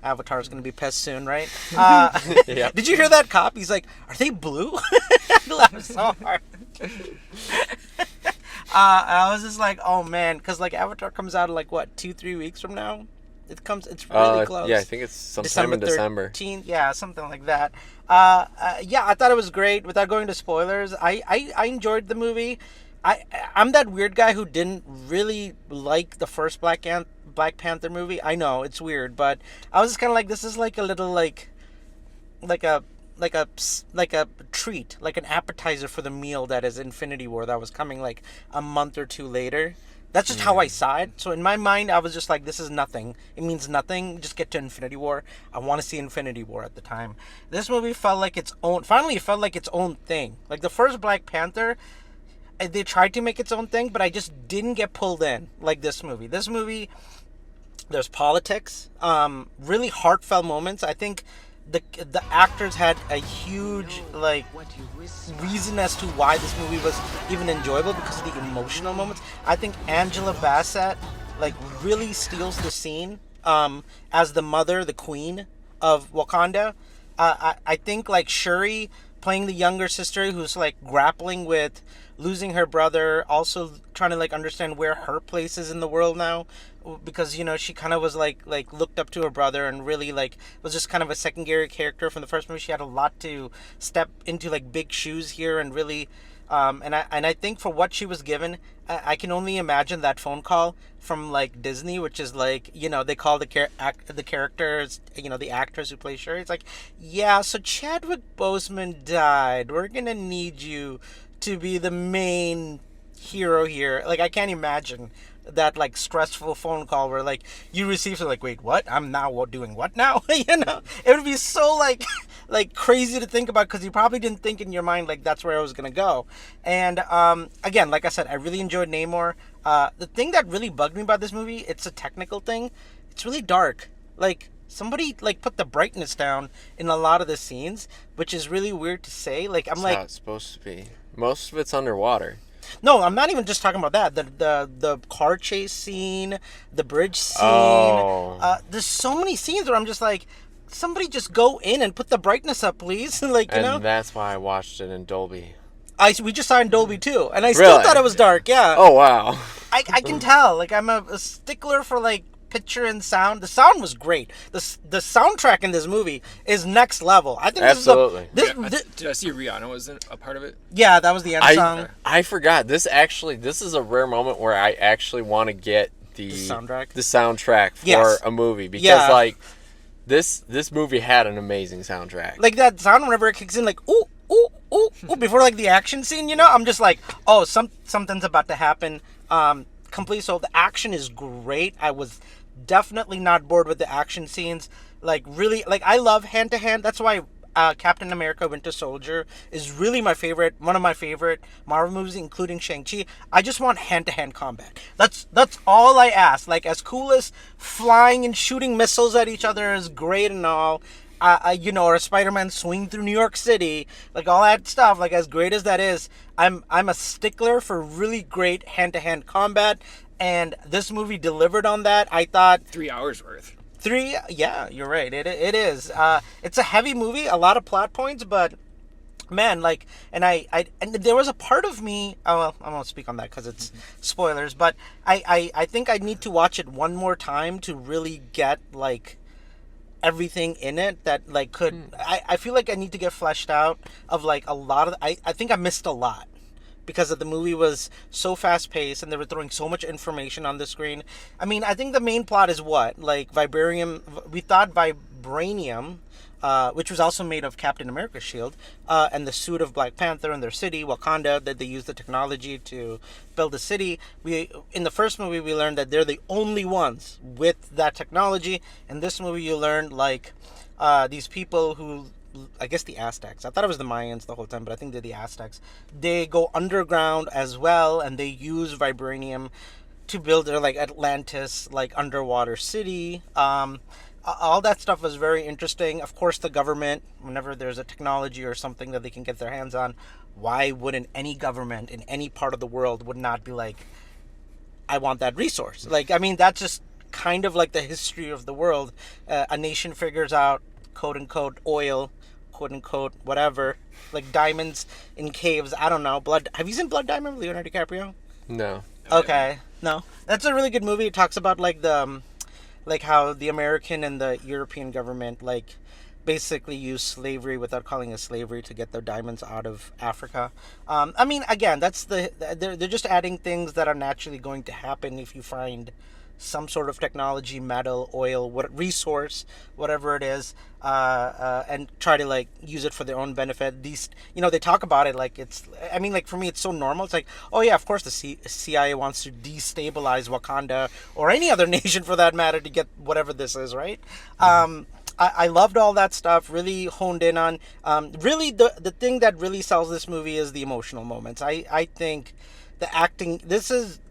Avatar's gonna be pissed soon, right? Yep. Did you hear that cop? He's like, "Are they blue?" I laughed so hard. I was just like, "Oh man," because like Avatar comes out in like what 2-3 weeks from now. It's really close. Yeah, I think it's sometime in December. 13th, yeah, something like that. Yeah, I thought it was great. Without going to spoilers, I enjoyed the movie. I'm that weird guy who didn't really like the first Black Panther movie. I know it's weird, but I was just kind of like, this is like a little like a treat, like an appetizer for the meal that is Infinity War that was coming like a month or two later. That's just how I saw it. So in my mind, I was just like, this is nothing. It means nothing. Just get to Infinity War. I want to see Infinity War at the time. This movie felt like its own... Finally, it felt like its own thing. Like the first Black Panther, they tried to make its own thing, but I just didn't get pulled in like this movie. This movie, there's politics, really heartfelt moments. I think the actors had a huge like reason as to why this movie was even enjoyable because of the emotional moments. I think Angela Bassett like really steals the scene as the mother, the queen of Wakanda. I think like Shuri playing the younger sister who's like grappling with losing her brother, also trying to like understand where her place is in the world now, because you know she kind of was like looked up to her brother and really like was just kind of a secondary character from the first movie. She had a lot to step into like big shoes here and really and I think for what she was given, I can only imagine that phone call from like Disney, which is like, you know, they call the characters, you know, the actors who play Shuri. It's like, yeah, so Chadwick Boseman died. We're gonna need you to be the main hero here. Like, I can't imagine that like stressful phone call where like you receive it like, wait, what? I'm now doing what now? You know, it would be so like like crazy to think about because you probably didn't think in your mind like that's where I was gonna go. And again, like I said, I really enjoyed Namor. The thing that really bugged me about this movie, it's a technical thing. It's really dark. Like somebody like put the brightness down in a lot of the scenes, which is really weird to say. Like I'm That's like, how it's supposed to be. Most of it's underwater. no, I'm not even just talking about that. The car chase scene, the bridge scene. Oh. There's so many scenes where I'm just like, somebody just go in and put the brightness up, please. Like, you know. And that's why I watched it in Dolby. We just saw it in Dolby too, and I still thought it was dark. Yeah. Oh wow. I can tell. Like I'm a stickler for like picture and sound. The sound was great. The soundtrack in this movie is next level. I think absolutely. Did I see Rihanna was a part of it? Yeah, that was the end song. I forgot. This is a rare moment where I actually want to get the soundtrack for a movie because like this movie had an amazing soundtrack. Like that sound whenever it kicks in, like ooh ooh ooh ooh, before like the action scene, you know, I'm just like, oh, something's about to happen. Complete. So the action is great. I was definitely not bored with the action scenes. Like really, like I love hand to hand. That's why Captain America: Winter Soldier is really one of my favorite Marvel movies, including Shang-Chi. I just want hand-to-hand combat. That's all I ask. Like, as cool as flying and shooting missiles at each other is great and all, or a Spider-Man swing through New York City, like all that stuff, like as great as that is, I'm a stickler for really great hand-to-hand combat, and this movie delivered on that. I thought 3 hours worth. Yeah, you're right. It is. It's a heavy movie, a lot of plot points, but man, like, and there was a part of me. Oh well, I won't speak on that because it's spoilers. But I think I need to watch it one more time to really get like everything in it that like could. I feel like I need to get fleshed out of like a lot of. I think I missed a lot because of the movie was so fast paced and they were throwing so much information on the screen. I mean, I think the main plot is what? Like vibranium. We thought vibranium, which was also made of Captain America's shield, and the suit of Black Panther and their city, Wakanda, that they used the technology to build the city. In the first movie, we learned that they're the only ones with that technology. In this movie, you learned like these people who, I guess the Aztecs. I thought it was the Mayans the whole time, but I think they're the Aztecs. They go underground as well, and they use vibranium to build their like Atlantis, like underwater city. All that stuff was very interesting. Of course, the government, whenever there's a technology or something that they can get their hands on, why wouldn't any government in any part of the world would not be like, I want that resource? Like, I mean, that's just kind of like the history of the world. A nation figures out, quote unquote, oil, quote unquote, whatever, like diamonds in caves. I don't know. Blood. Have you seen Blood Diamond with Leonardo DiCaprio? No. Okay. No. That's a really good movie. It talks about like like how the American and the European government like basically use slavery without calling it slavery to get their diamonds out of Africa. I mean, again, they're just adding things that are naturally going to happen if you find some sort of technology, metal, oil, resource, whatever it is, and try to like use it for their own benefit. These, they talk about it like it's. I mean, like for me, it's so normal. It's like, oh yeah, of course the CIA wants to destabilize Wakanda or any other nation for that matter to get whatever this is, right? I loved all that stuff. Really honed in on. Really, the thing that really sells this movie is the emotional moments. I think the acting.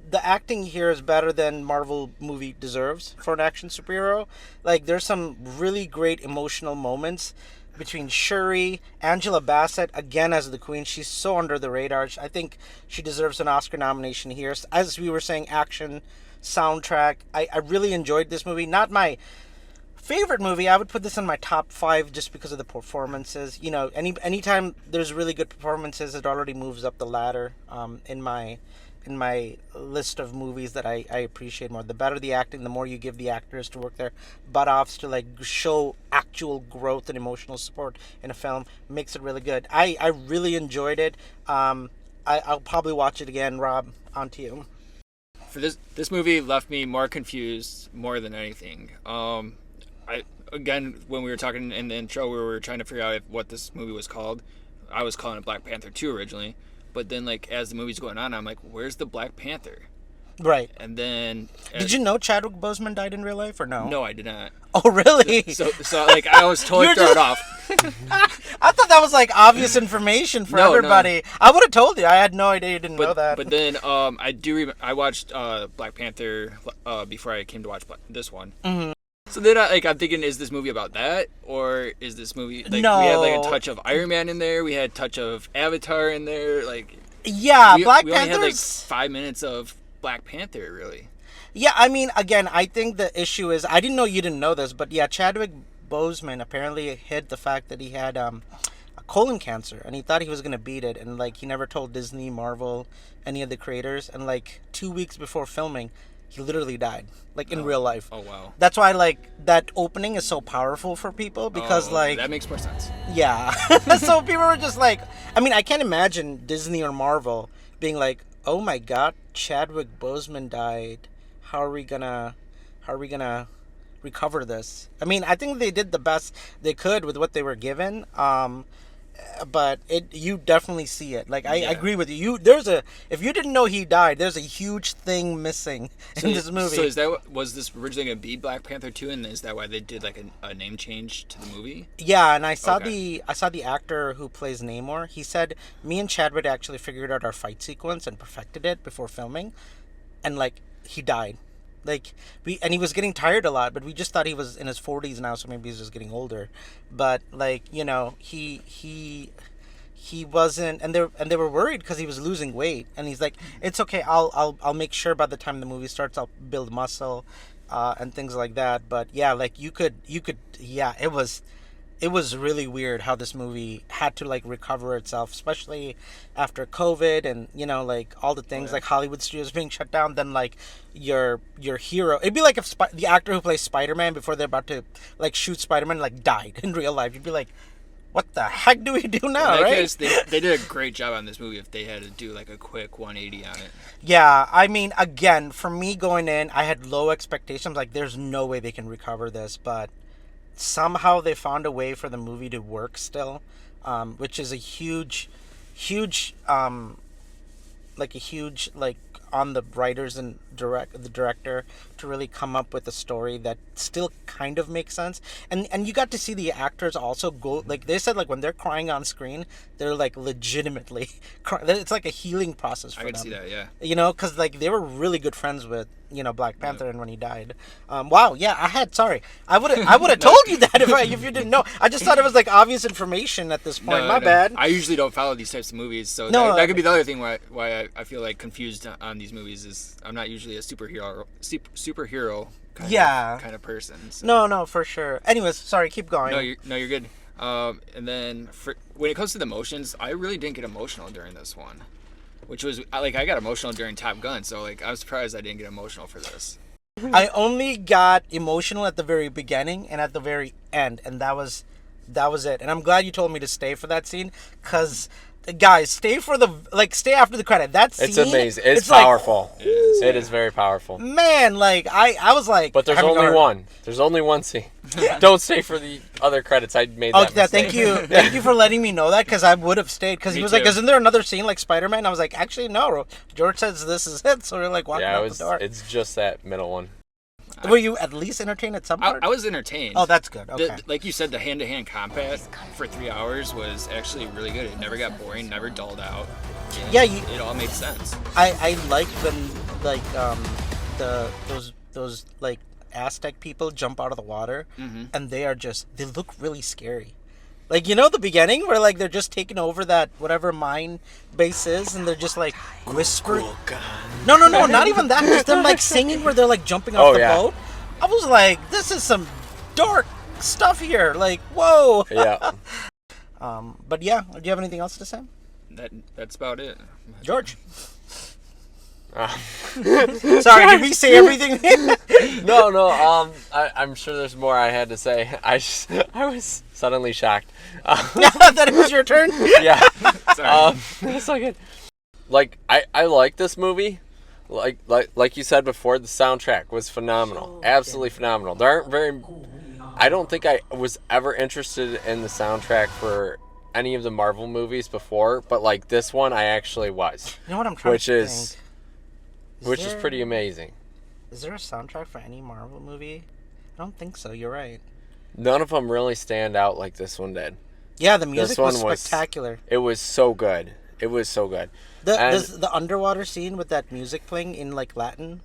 The acting here is better than Marvel movie deserves for an action superhero. Like, there's some really great emotional moments between Shuri, Angela Bassett, again as the Queen. She's so under the radar. I think she deserves an Oscar nomination here. As we were saying, action, soundtrack. I really enjoyed this movie. Not my favorite movie. I would put this in my top 5 just because of the performances. Anytime there's really good performances, it already moves up the ladder in my list of movies that I appreciate more. The better the acting, the more you give the actors to work their butt offs to like show actual growth and emotional support in a film, makes it really good. I really enjoyed it. I'll probably watch it again. Rob, on to you. For this movie left me more confused more than anything. Again, when we were talking in the intro, we were trying to figure out what this movie was called. I was calling it Black Panther 2 originally. But then, like, as the movie's going on, I'm like, where's the Black Panther? Right. And then... Did you know Chadwick Boseman died in real life, or no? No, I did not. Oh, really? So like, I was totally thrown off. I thought that was, like, obvious information for everybody. No. I would have told you. I had no idea you didn't know that. But then, I watched Black Panther before I came to watch this one. Mm-hmm. So then, I'm thinking, is this movie about that, or is this movie no. We had like a touch of Iron Man in there, we had a touch of Avatar in there, like Black we Panther's... only had like 5 minutes of Black Panther, really. Yeah, I mean, again, I think the issue is I didn't know you didn't know this, but yeah, Chadwick Boseman apparently hid the fact that he had a colon cancer, and he thought he was gonna beat it, and like he never told Disney, Marvel, any of the creators, and like 2 weeks before filming, he literally died, like in real life. Oh, wow. That's why, like, that opening is so powerful for people because, like... That makes more sense. Yeah. So people were just like... I mean, I can't imagine Disney or Marvel being like, oh my god, Chadwick Boseman died. How are we gonna recover this? I mean, I think they did the best they could with what they were given. but you definitely see it. Like I Yeah. agree with you. If you didn't know he died, there's a huge thing missing in this movie. So was this originally going to be Black Panther 2, and is that why they did like a name change to the movie? Yeah, and I saw the actor who plays Namor. He said me and Chadwick actually figured out our fight sequence and perfected it before filming, and like he died. Like he was getting tired a lot, but we just thought he was in his 40s now, so maybe he's just getting older. But like, you know, he wasn't, and they were worried because he was losing weight, and he's like, it's okay, I'll make sure by the time the movie starts I'll build muscle, and things like that. But yeah, like you could yeah, it was really weird how this movie had to like recover itself, especially after COVID and, you know, like all the things, like Hollywood studios being shut down. Then like your hero, it'd be like if the actor who plays Spider-Man before they're about to like shoot Spider-Man like died in real life. You'd be like, what the heck do we do now, right? They did a great job on this movie if they had to do like a quick 180 on it. Yeah, I mean, again, for me going in, I had low expectations. Like, there's no way they can recover this, but somehow they found a way for the movie to work still, which is a huge on the writers and the director to really come up with a story that still kind of makes sense. And you got to see the actors also go, like they said, like when they're crying on screen, they're like legitimately it's like a healing process for them. I can see that, yeah. You know, because like they were really good friends with, you know, Black Panther, and when he died, wow, yeah, I would have told you that if you didn't know. I just thought it was like obvious information at this point. My bad. I usually don't follow these types of movies, so that could be the other thing why I feel like confused on these movies is I'm not usually a superhero kind of person. So. No, for sure. Anyways, sorry, keep going. You're good. And then when it comes to the emotions, I really didn't get emotional during this one. Which was, like, I got emotional during Top Gun, so, like, I was surprised I didn't get emotional for this. I only got emotional at the very beginning and at the very end, and that was it. And I'm glad you told me to stay for that scene, because, guys, stay after the credit. That scene... It's amazing. It's powerful. Like, it is very powerful. Man, like, I was like... But there's only one. There's only one scene. Don't stay for the other credits. I made that mistake. Thank you for letting me know that, because I would have stayed. Because he was like, isn't there another scene like Spider-Man? I was like, actually, no. George says this is it. So we're like walking out the door. It's just that middle one. Were you at least entertained at some part? I was entertained. Oh, that's good. Okay. Like you said, the hand-to-hand combat for 3 hours was actually really good. It never got boring, never dulled out. Yeah, it all made sense. I like when like those like Aztec people jump out of the water, and they look really scary. Like, you know, the beginning where like they're just taking over that whatever mine base is, and they're just like whispering. No, not even that. Just them like singing where they're like jumping off the boat. I was like, this is some dark stuff here. Like, whoa. Yeah. But yeah, do you have anything else to say? That's about it. George. Sorry, did we say everything? No. I'm sure there's more I had to say. I was suddenly shocked. That it was your turn? Yeah. Sorry. That's not good. Like, I like this movie. Like you said before, the soundtrack was phenomenal. Absolutely phenomenal. I don't think I was ever interested in the soundtrack for any of the Marvel movies before, but like this one I actually was. You know what I'm trying to think? Which is pretty amazing. Is there a soundtrack for any Marvel movie? I don't think so. You're right. None of them really stand out like this one did. Yeah, the music was spectacular. It was so good. It was so good. The underwater scene with that music playing in like Latin.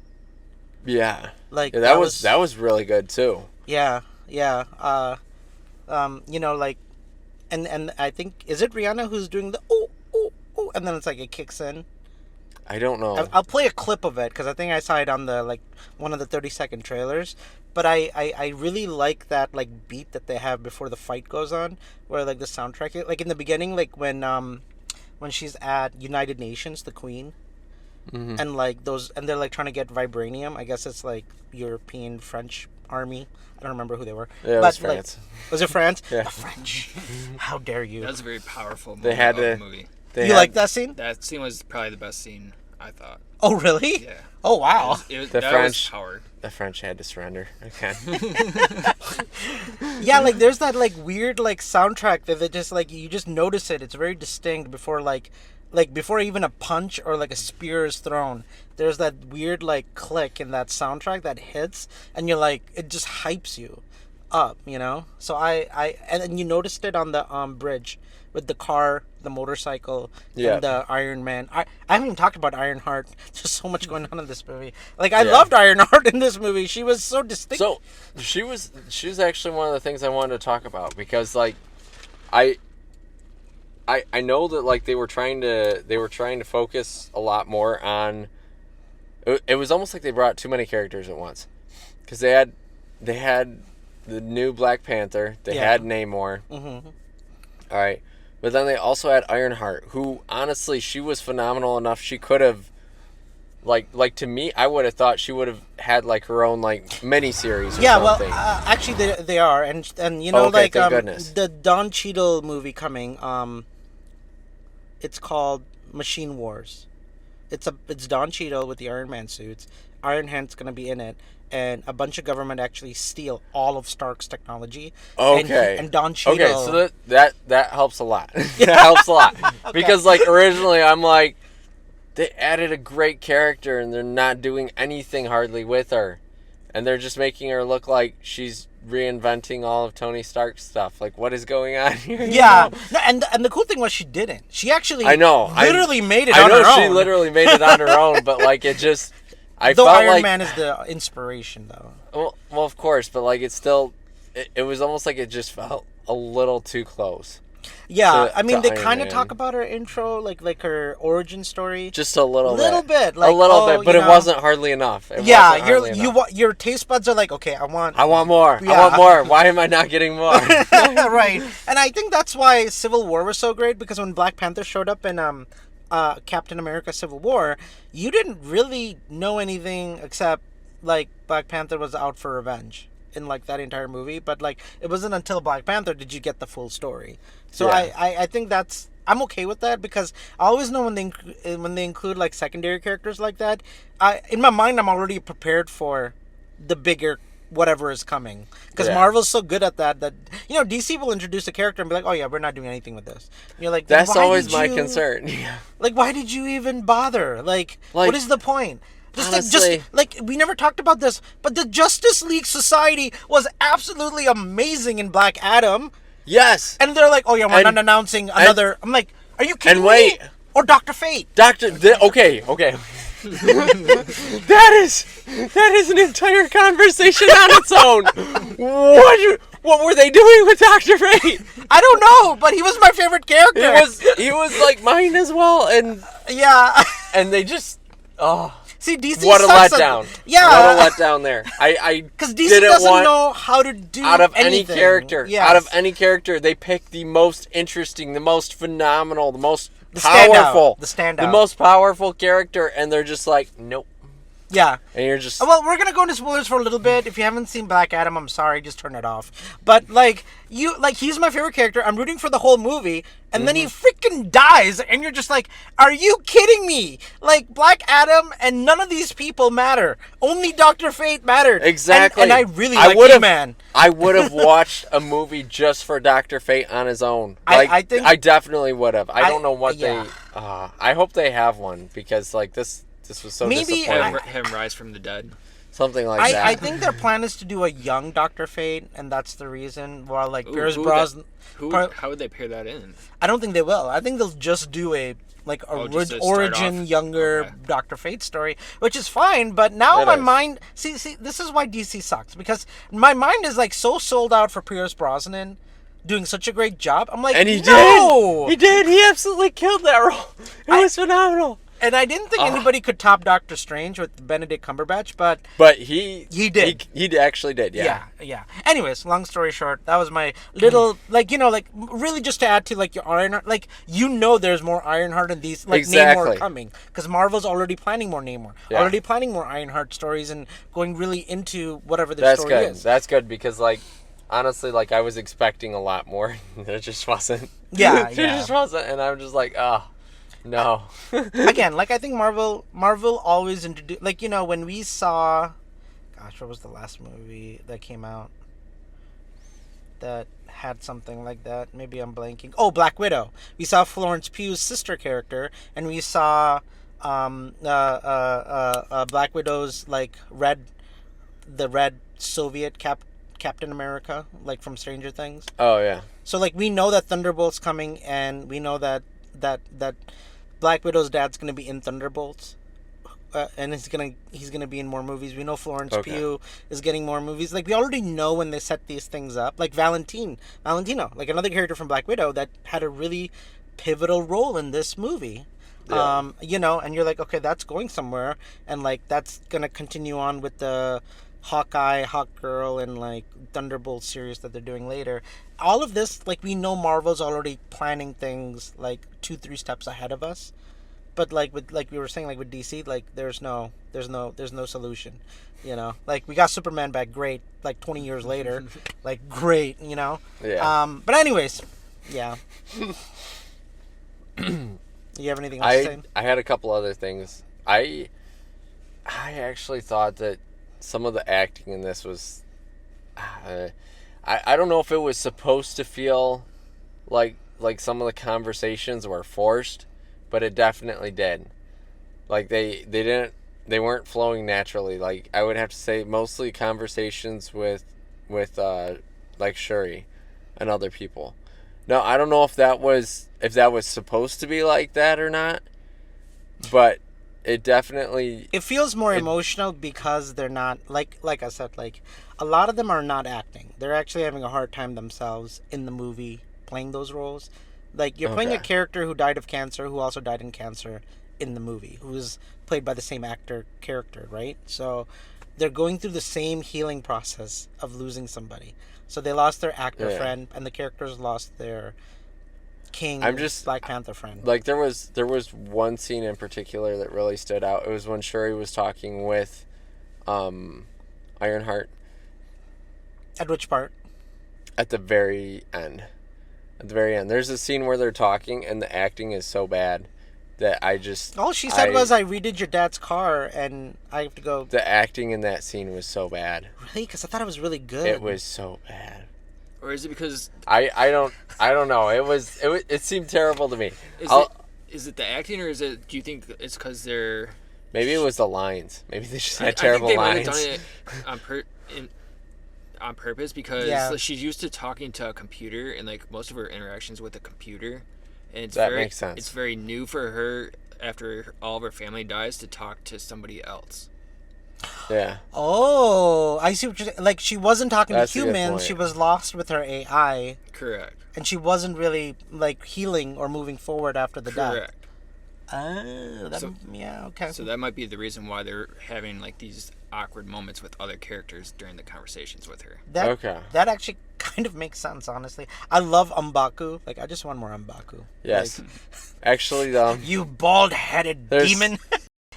Yeah. Like that was really good too. Yeah. You know, like, and I think, is it Rihanna who's doing the ooh, and then it's like it kicks in? I don't know. I'll play a clip of it because I think I saw it on the like one of the 30-second trailers. But I really like that like beat that they have before the fight goes on, where like the soundtrack, like in the beginning, like when she's at United Nations, the Queen, and like and they're like trying to get vibranium. I guess it's like European French army. I don't remember who they were. Yeah, it was France. Like, was it France? Yeah. The French. How dare you? That was a very powerful movie. movie. You like that scene? That scene was probably the best scene I thought. Oh, really? Yeah. Oh, wow. That was Howard. The French had to surrender. Okay. Yeah, like there's that like weird like soundtrack that just like you just notice it. It's very distinct before like before even a punch or like a spear is thrown. There's that weird like click in that soundtrack that hits, and you're like it just hypes you up, you know. So and then you noticed it on the bridge with the car, the motorcycle, and the Iron Man. I haven't even talked about Ironheart. There's so much going on in this movie. Like I loved Ironheart in this movie. She was so distinct. So she was actually one of the things I wanted to talk about because like I know that like they were trying to focus a lot more on. It was almost like they brought too many characters at once, because they had the new Black Panther. They had Namor. Mm-hmm. All right. But then they also had Ironheart, who, honestly, she was phenomenal enough. She could have, like to me, I would have thought she would have had, like, her own, like, mini-series or something. Well, actually, they are. And you know, okay, thank goodness. The Don Cheadle movie coming, it's called Machine Wars. It's Don Cheadle with the Iron Man suits. Iron Hand's going to be in it. And a bunch of government actually steal all of Stark's technology. Okay. And Don Cheadle. Okay, so that helps a lot. That helps a lot. Okay. Because, like, originally I'm like, they added a great character and they're not doing anything hardly with her. And they're just making her look like she's reinventing all of Tony Stark's stuff. Like, what is going on here? Yeah. No, and the cool thing was she didn't. She actually literally made it on her own. I know she literally made it on her own, but, like, it just... Though Iron Man is the inspiration, though. Well, of course, but like it still, it was almost like it just felt a little too close. Yeah, I mean, they kind of talk about her intro, like her origin story. Just a little bit, like, a little bit, but it wasn't hardly enough. Your taste buds are like, okay, I want more. Yeah. I want more. Why am I not getting more? Right, and I think that's why Civil War was so great, because when Black Panther showed up in Captain America Civil War, you didn't really know anything except like Black Panther was out for revenge in like that entire movie, but like it wasn't until Black Panther did you get the full story. So I think I'm okay with that, because I always know when they include like secondary characters like that, in my mind I'm already prepared for the bigger whatever is coming, because Marvel's so good at that you know, DC will introduce a character and be like, oh yeah, we're not doing anything with this, and you're like, that's always my concern. Like, why did you even bother? Like what is the point? Honestly, like we never talked about this, but the Justice League Society was absolutely amazing in Black Adam. Yes. And they're like, oh yeah, we're not announcing another. I'm like, are you kidding me? Or Dr. Fate. Okay. That is an entire conversation on its own. What were they doing with Dr. Fate? I don't know, but he was my favorite character. He was like mine as well, and yeah. And they just see, DC what a sucks letdown. Yeah. What a letdown there. Because DC doesn't know how to do out of anything. Any character. Yes. Out of any character, they pick the most interesting, the most phenomenal, the most powerful, the most powerful character, and they're just like, nope. Yeah. And you're just... Well, we're going to go into spoilers for a little bit. If you haven't seen Black Adam, I'm sorry, just turn it off. But, he's my favorite character. I'm rooting for the whole movie. And then he freaking dies. And you're just like, are you kidding me? Like, Black Adam and none of these people matter. Only Dr. Fate mattered. Exactly. And I really like He-Man. I would have watched a movie just for Dr. Fate on his own. I definitely would have. I don't know what they... I hope they have one, because, this was so disappointing. Him rise from the dead. Something like that. I think their plan is to do a young Dr. Fate, and that's the reason. While Pierce Brosnan, how would they pair that in? I don't think they will. I think they'll just do a origin younger Dr. Fate story, which is fine. But now my mind, see, this is why DC sucks, because my mind is so sold out for Pierce Brosnan doing such a great job. I'm like, and he did. He absolutely killed that role. It was phenomenal. And I didn't think anybody could top Doctor Strange with Benedict Cumberbatch, but he did. He actually did, yeah. Yeah. Anyways, long story short, that was my little, really just to add to, your Ironheart, there's more Ironheart in these, exactly. Namor coming, because Marvel's already planning more Namor, already planning more Ironheart stories, and going really into whatever their story is. That's good, because, honestly, I was expecting a lot more. It just wasn't. Yeah, It just wasn't, and I'm just like, No. Again, like I think Marvel always introduced, like, when we saw, gosh, what was the last movie that came out that had something like that? Maybe I'm blanking. Oh, Black Widow. We saw Florence Pugh's sister character, and we saw Black Widow's like the red Soviet Captain America, like from Stranger Things. Oh yeah. So like we know that Thunderbolt's coming, and we know that Black Widow's dad's gonna be in Thunderbolts, and he's gonna be in more movies. We know Florence Pugh is getting more movies. Like we already know when they set these things up. Like Valentino, like another character from Black Widow that had a really pivotal role in this movie. Yeah. And you're like, okay, that's going somewhere, and like that's gonna continue on with the Hawkeye, Hawkgirl, and like Thunderbolt series that they're doing later. All of this, like we know Marvel's already planning things like 2-3 steps ahead of us. But like we were saying, like with DC, like there's no solution. Like we got Superman back, great. Like 20 years later, like great. Yeah. But anyways, yeah. You have anything else to say? I had a couple other things. I actually thought that some of the acting in this was, I don't know if it was supposed to feel like some of the conversations were forced, but it definitely did. Like they weren't flowing naturally. Like I would have to say mostly conversations with like Shuri and other people. Now I don't know if that was supposed to be like that or not, but it definitely... It feels more emotional because they're not, like I said, like, a lot of them are not acting. They're actually having a hard time themselves in the movie playing those roles. Like, you're playing a character who died of cancer, who also died in cancer in the movie, who is played by the same character, right? So they're going through the same healing process of losing somebody. So they lost their actor friend, and the characters lost their Black Panther friend. Like there was one scene in particular that really stood out. It was when Shuri was talking with Ironheart. At which part? At the very end. There's a scene where they're talking and the acting is so bad that I just... All she said was, I redid your dad's car and I have to go... The acting in that scene was so bad. Really? Because I thought it was really good. It was so bad. Or is it because... I don't know. It seemed terrible to me. Is it the acting, or do you think it's because they're... Maybe it was the lines. Maybe they just had terrible lines. I think they might have done it on purpose because she's used to talking to a computer and like most of her interactions with a computer, and makes sense. It's very new for her after all of her family dies to talk to somebody else. Yeah. Oh, I see what you're saying. Like, she wasn't talking That's to humans. She was lost with her AI. Correct. And she wasn't really, like, healing or moving forward after the death. Correct. Okay. So that might be the reason why they're having, like, these awkward moments with other characters during the conversations with her. That actually kind of makes sense, honestly. I love M'Baku. Like, I just want more M'Baku. Yes. Like, actually, you bald-headed demon.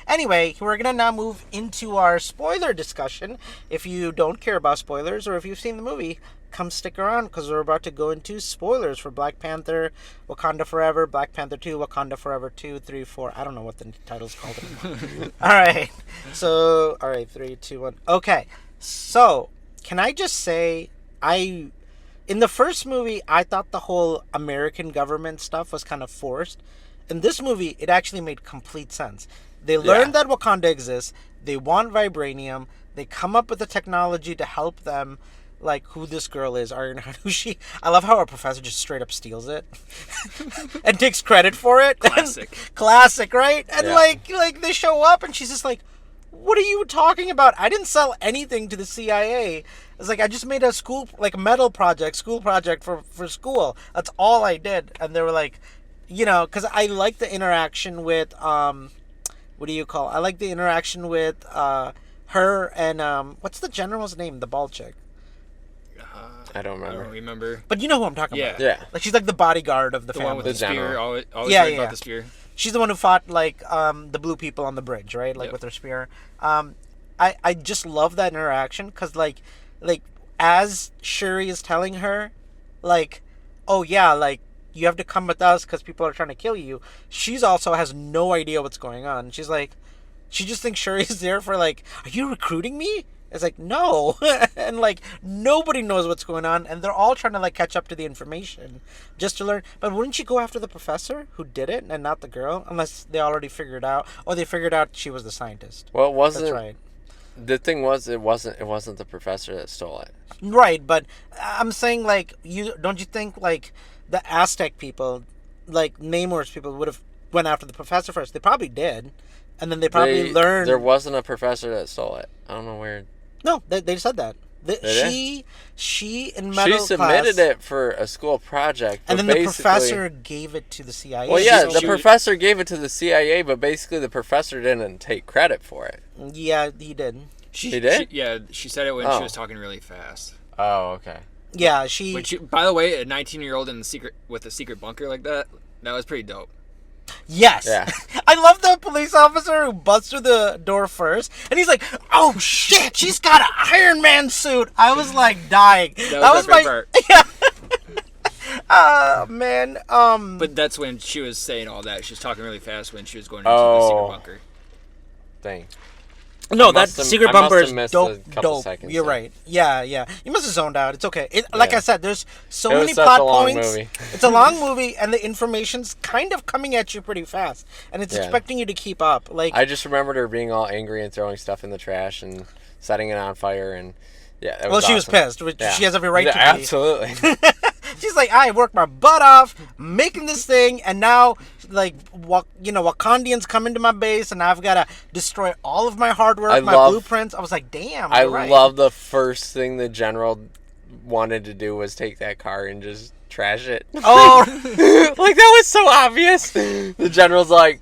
Anyway, we're going to now move into our spoiler discussion. If you don't care about spoilers or if you've seen the movie, come stick around because we're about to go into spoilers for Black Panther, Wakanda Forever, Black Panther 2, Wakanda Forever 2, 3, 4. I don't know what the title's called anymore. All right. So, 3, 2, 1. Okay. So, can I just say, in the first movie, I thought the whole American government stuff was kind of forced. In this movie, it actually made complete sense. They learned that Wakanda exists. They want vibranium. They come up with the technology to help them, like who this girl is, Ironheart. Who she? I love how our professor just straight up steals it and takes credit for it. Classic, right? And like they show up and she's just like, "What are you talking about? I didn't sell anything to the CIA. It's like I just made a school school project for school. That's all I did." And they were like, because I like the interaction with I like the interaction with her and what's the general's name? The bald chick. I don't remember. But you know who I'm talking about. Yeah. Like she's like the bodyguard of the family. One with the spear. Always about the spear. She's the one who fought like the blue people on the bridge, right? Like with her spear. I just love that interaction because like as Shuri is telling her, like, oh yeah, like you have to come with us because people are trying to kill you. She's also has no idea what's going on. She's like, she just thinks Shuri's there for like, are you recruiting me? It's like, no. And like, nobody knows what's going on. And they're all trying to like catch up to the information just to learn. But wouldn't you go after the professor who did it and not the girl? Unless they already figured out, or they figured out she was the scientist. Well, it wasn't. That's right. The thing was, it wasn't the professor that stole it. Right, but I'm saying like, don't you think like the Aztec people, like Namor's people, would have went after the professor first? They probably did, and then they probably learned. There wasn't a professor that stole it. I don't know where. No, they said that. She in metal She submitted it for a school project, and then the professor gave it to the CIA. Well, yeah, the professor gave it to the CIA, but basically the professor didn't take credit for it. Yeah, he did. He did? She said it when she was talking really fast. Oh, okay. Yeah, Which, by the way, a 19-year-old with a secret bunker like that was pretty dope. Yes. Yeah. I love the police officer who busts through the door first, and he's like, "Oh shit, she's got an Iron Man suit." I was like dying. That was my part. Yeah. Man. But that's when she was saying all that. She was talking really fast when she was going into the secret bunker. Dang. No, that secret bumper is dope. Seconds, You're right. Yeah. You must have zoned out. It's okay. Like I said, there's so many such plot a long points. movie. It's a long movie, and the information's kind of coming at you pretty fast, and it's expecting you to keep up. Like, I just remembered her being all angry and throwing stuff in the trash and setting it on fire, and it was she was pissed. Which she has every right to be. Absolutely. She's like, I worked my butt off making this thing, and now, like, Wakandians come into my base, and I've got to destroy all of my hard work, blueprints. I was like, damn. I love the first thing the general wanted to do was take that car and just trash it. Oh, like that was so obvious. The general's like,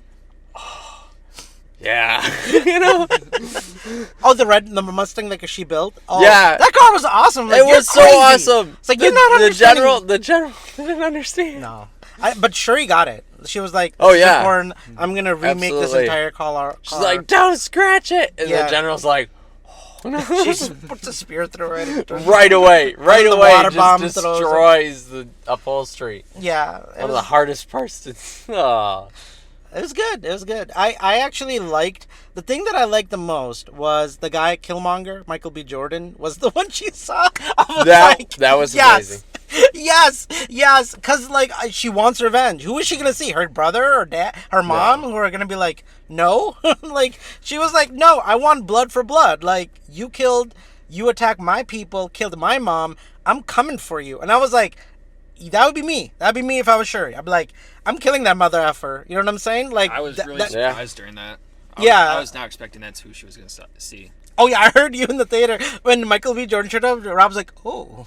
oh, yeah, Oh, the Mustang like she built. Oh, yeah, that car was awesome. Like, it was so awesome. It's like you're not understanding. The general didn't understand. No, but Shuri got it. She was like, "Oh yeah, important. I'm gonna remake this entire car." She's like, "Don't scratch it," and the general's like, "Oh no!" She just puts a spear through it. Right away. Water Just bomb destroys the upholstery. Yeah, one of the hardest parts to. Oh. It was good. I actually liked, the thing that I liked the most was the guy, Killmonger, Michael B. Jordan, was the one she saw. That was amazing. Yes, because, like, she wants revenge. Who is she going to see? Her brother or dad? Her mom? No. Who are going to be like, no? Like, she was like, no, I want blood for blood. Like, you attacked my people, killed my mom. I'm coming for you. And I was like, that would be me. That'd be me if I was Shuri. I'd be like, I'm killing that mother effer. You know what I'm saying? Like, I was really surprised during that. I was not expecting that's who she was going to see. Oh yeah, I heard you in the theater when Michael B. Jordan showed up. Rob's like, oh.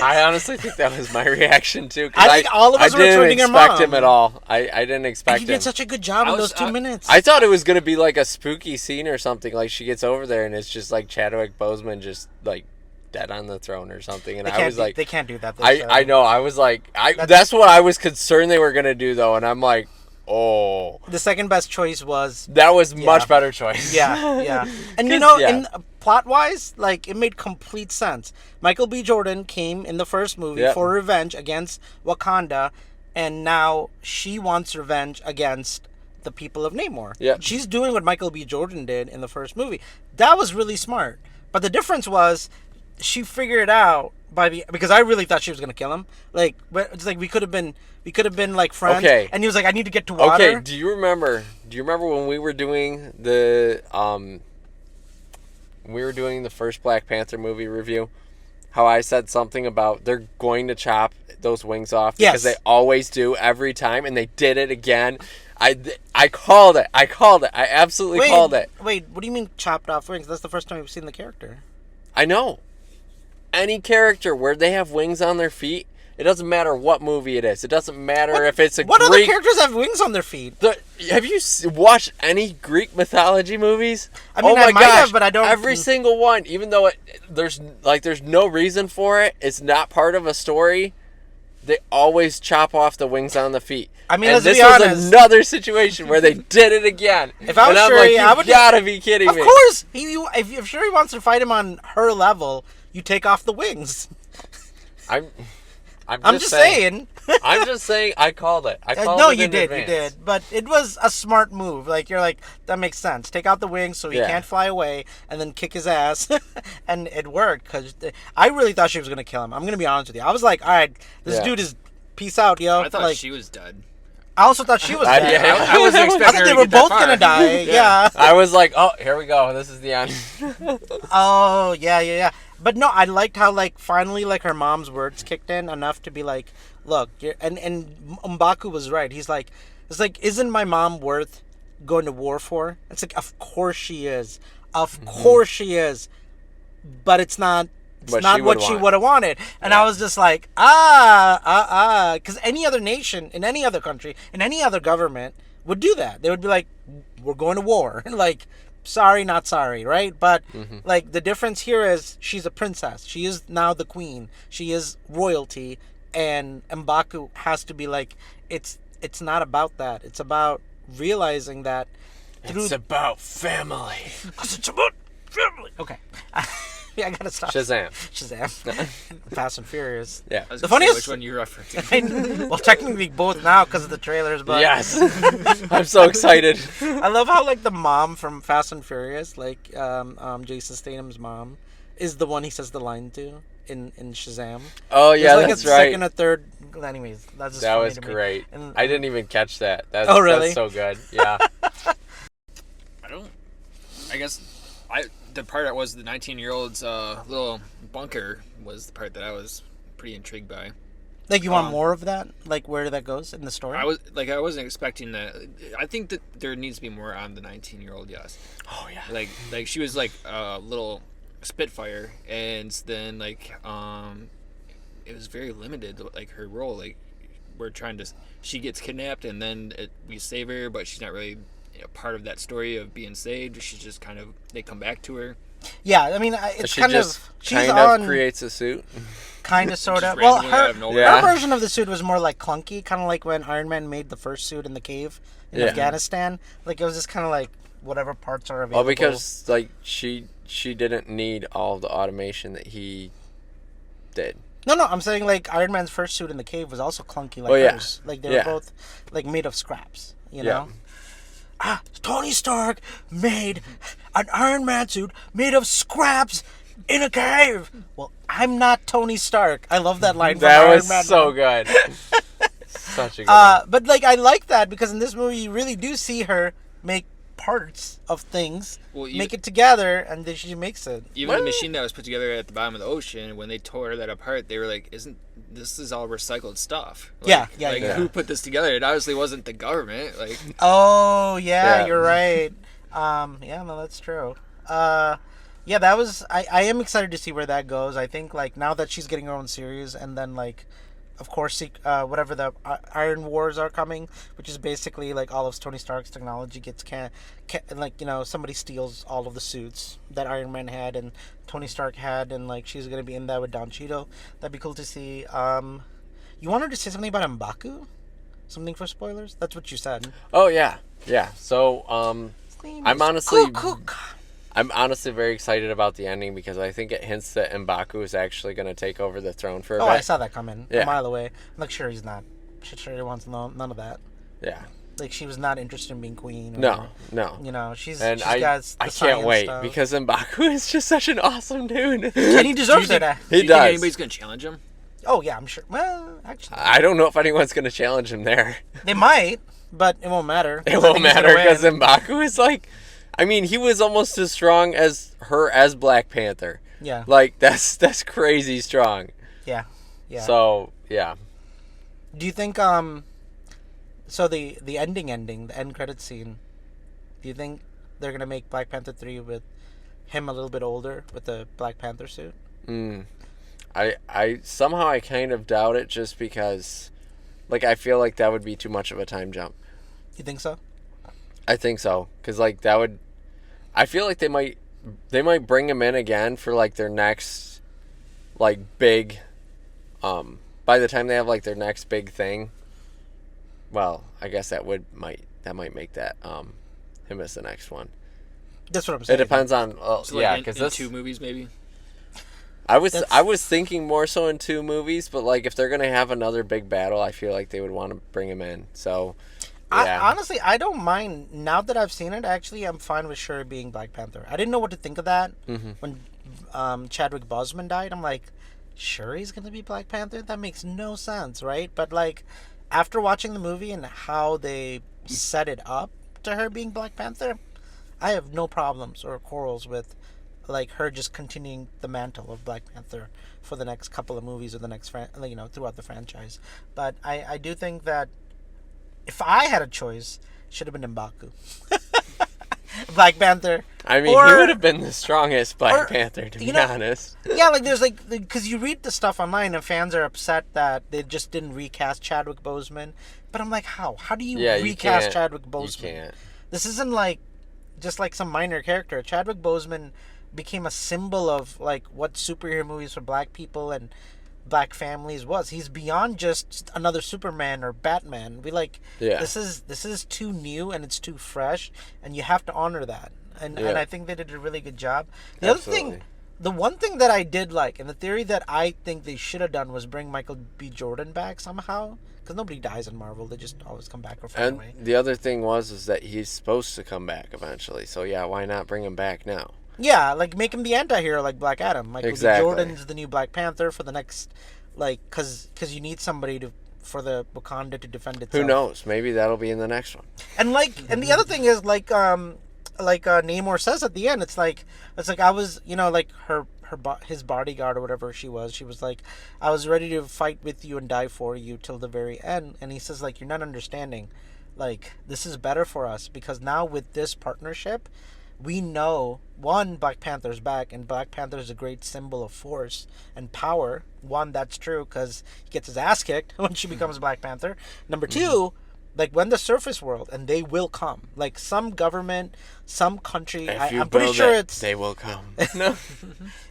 I honestly think that was my reaction too. I think all of us were turning her mom. I didn't expect him at all. I didn't expect him. He did such a good job in those 2 minutes. I thought it was gonna be like a spooky scene or something. Like she gets over there and it's just like Chadwick Boseman just like dead on the throne or something. And I was like, they can't do that. I know. I was like, that's what I was concerned they were gonna do though. And I'm like, oh, the second best choice was much better choice. Yeah. And in plot wise, like, it made complete sense. Michael B. Jordan came in the first movie for revenge against Wakanda, and now she wants revenge against the people of Namor. Yeah. She's doing what Michael B. Jordan did in the first movie. That was really smart. But the difference was she figured out because I really thought she was gonna kill him. Like, it's like we could have been like friends. Okay. And he was like, I need to get to water. Okay. Do you remember when we were doing the first Black Panther movie review? How I said something about they're going to chop those wings off because they always do every time, and they did it again. I called it. I absolutely called it. Wait, what do you mean chopped off wings? That's the first time we've seen the character. I know. Any character where they have wings on their feet, it doesn't matter what movie it is. It doesn't matter if it's a What Greek... other characters have wings on their feet? Have you watched any Greek mythology movies? I mean, I might have, but I don't... Every single one, even though there's no reason for it, it's not part of a story, they always chop off the wings on the feet. I mean, and let's be honest. This was another situation where they did it again. If I was Shuri, I would... You gotta be kidding me. Of course! If Shuri wants to fight him on her level, you take off the wings. I'm just saying. I'm just saying, I called it. I called No, it you in did, advance. you did. But it was a smart move. Like, you're like, that makes sense. Take out the wings so he Yeah. can't fly away, and then kick his ass. And it worked, because I really thought she was going to kill him. I'm going to be honest with you. I was like, all right, this Yeah. dude is peace out, yo. I thought like, she was dead. I also thought she was dead. yeah. I wasn't expecting I thought her they to were get that both far. going to die. Yeah. I was like, oh, here we go. This is the end. Oh, yeah. But no, I liked how, like, finally, like, her mom's words kicked in enough to be like, look, and M'Baku was right. He's like, it's like, isn't my mom worth going to war for? It's like, of course she is. Of course she is. But it's not. It's What not she what would she want. would have wanted. And Yeah. I was just like, because any other nation, in any other country, in any other government would do that. They would be like, we're going to war. Like, sorry, not sorry, right? But, like, the difference here is she's a princess. She is now the queen. She is royalty. And M'Baku has to be like, it's not about that. It's about realizing that through... It's about family. Because it's about family. Okay. Yeah, I gotta stop. Shazam. Fast and Furious. Yeah. I was The gonna say funniest- which one you're referencing. Well, technically both now because of the trailers, but Yes. I'm so excited. I love how, like, the mom from Fast and Furious, like Jason Statham's mom, is the one he says the line to in Shazam. Oh, yeah, There's, like, that's a right. second or third. Anyways, that's just That funny was to me. great. And, I didn't even catch that. That's, Oh, really? That's so good. Yeah. I guess the part that was the 19-year-old's little bunker was the part that I was pretty intrigued by. like, you want more of that? Like, where that goes in the story? I wasn't expecting that. I think that there needs to be more on the 19-year-old. Yes. Oh, yeah. Like she was like a little Spitfire, and then like it was very limited. Like her role, like she gets kidnapped, and then we save her, but she's not really part of that story of being saved. She's just kind of, they come back to her. Yeah, I mean, it's She kind just of... She's kind on... of creates a suit. Kind of, sort Just of. Well, randomly out of her, nowhere. Yeah. her version of the suit was more like clunky, kind of like when Iron Man made the first suit in the cave in Yeah. Afghanistan. Like, it was just kind of like whatever parts are Well, available. because like she didn't need all the automation that he did. No, I'm saying, like, Iron Man's first suit in the cave was also clunky like Oh, yeah. hers. Like, they Yeah. were both, like, made of scraps, you Yeah. know? Tony Stark made an Iron Man suit made of scraps in a cave. Well, I'm not Tony Stark. I love that line from That Iron was Man. so good. Such a good one. But, like, I like that because in this movie you really do see her make parts of things, Well, make it together, and then she makes it. Even the machine that was put together at the bottom of the ocean, when they tore that apart, they were like, this is all recycled stuff? Like, Yeah. Who put this together? It obviously wasn't the government. Like, Oh, yeah, Yeah. you're right. Yeah, no, that's true. Yeah, that was... I am excited to see where that goes. I think, like, now that she's getting her own series, and then, like, of course, whatever the Iron Wars are coming, which is basically, like, all of Tony Stark's technology gets like, you know, somebody steals all of the suits that Iron Man had and Tony Stark had, and, like, she's gonna be in that with Don Cheadle. That'd be cool to see. You wanted to say something about M'Baku? Something for spoilers? That's what you said. Oh yeah. So I'm honestly Cook. I'm honestly very excited about the ending because I think it hints that M'Baku is actually going to take over the throne for a Oh, bit. I saw that coming a Yeah. mile away. I'm like, sure he's not. Sure he wants none of that. Yeah. Like, she was not interested in being queen. Or, No. You know, she's And got the I can't science wait stuff. because M'Baku is just such an awesome dude. And he deserves do you it. think, He do you does. think anybody's gonna challenge him? Oh, yeah, I'm sure. Well, actually, I don't know if anyone's going to challenge him there. they might, but it won't matter. It 'cause I won't think he's matter gonna because win. M'Baku is like, I mean, he was almost as strong as her as Black Panther. Yeah. Like that's crazy strong. Yeah. So yeah. Do you think, so the ending, the end credit scene, do you think they're going to make Black Panther 3 with him a little bit older with the Black Panther suit? I somehow I kind of doubt it just because, like, I feel like that would be too much of a time jump. You think so? I think so, because like that would, I feel like they might bring him in again for like their next, like big, by the time they have like their next big thing. Well, I guess that might make that him as the next one. That's what I'm It saying. depends on So yeah, like because in this 2 movies maybe. I was thinking more so in 2 movies, but like if they're gonna have another big battle, I feel like they would want to bring him in. So, yeah. Honestly, I don't mind now that I've seen it. Actually, I'm fine with Shuri being Black Panther. I didn't know what to think of that when Chadwick Boseman died. I'm like, Shuri's gonna be Black Panther? That makes no sense, right? But like, after watching the movie and how they set it up to her being Black Panther, I have no problems or quarrels with like her just continuing the mantle of Black Panther for the next couple of movies or the next throughout the franchise. But I do think that if I had a choice, it should have been M'Baku. Black Panther. I mean, he would have been the strongest Black Panther, to be honest. Yeah, like there's like, because you read the stuff online and fans are upset that they just didn't recast Chadwick Boseman. But I'm like, how? How do you recast Chadwick Boseman? You can't. This isn't like just like some minor character. Chadwick Boseman became a symbol of like what superhero movies for black people and black families was. He's beyond just another Superman or Batman. This is too new and it's too fresh, and you have to honor that. And I think they did a really good job. The one thing that I did like, and the theory that I think they should have done, was bring Michael B. Jordan back somehow. Because nobody dies in Marvel. They just always come back or find away. The other thing is that he's supposed to come back eventually. So yeah, why not bring him back now? Yeah, like make him the anti-hero like Black Adam. Michael B. Jordan's the new Black Panther for the next, like, because you need somebody for the Wakanda to defend itself. Who knows? Maybe that'll be in the next one. And the other thing is like Namor says at the end, it's like I was, like his bodyguard or whatever she was like, I was ready to fight with you and die for you till the very end. And he says, like, you're not understanding, like, this is better for us because now with this partnership, we know, one, Black Panther's back, and Black Panther is a great symbol of force and power. One, that's true because he gets his ass kicked when she becomes Black Panther. Number two, like, when the surface world, and they will come, like some government, some country, I'm pretty sure they will come. No.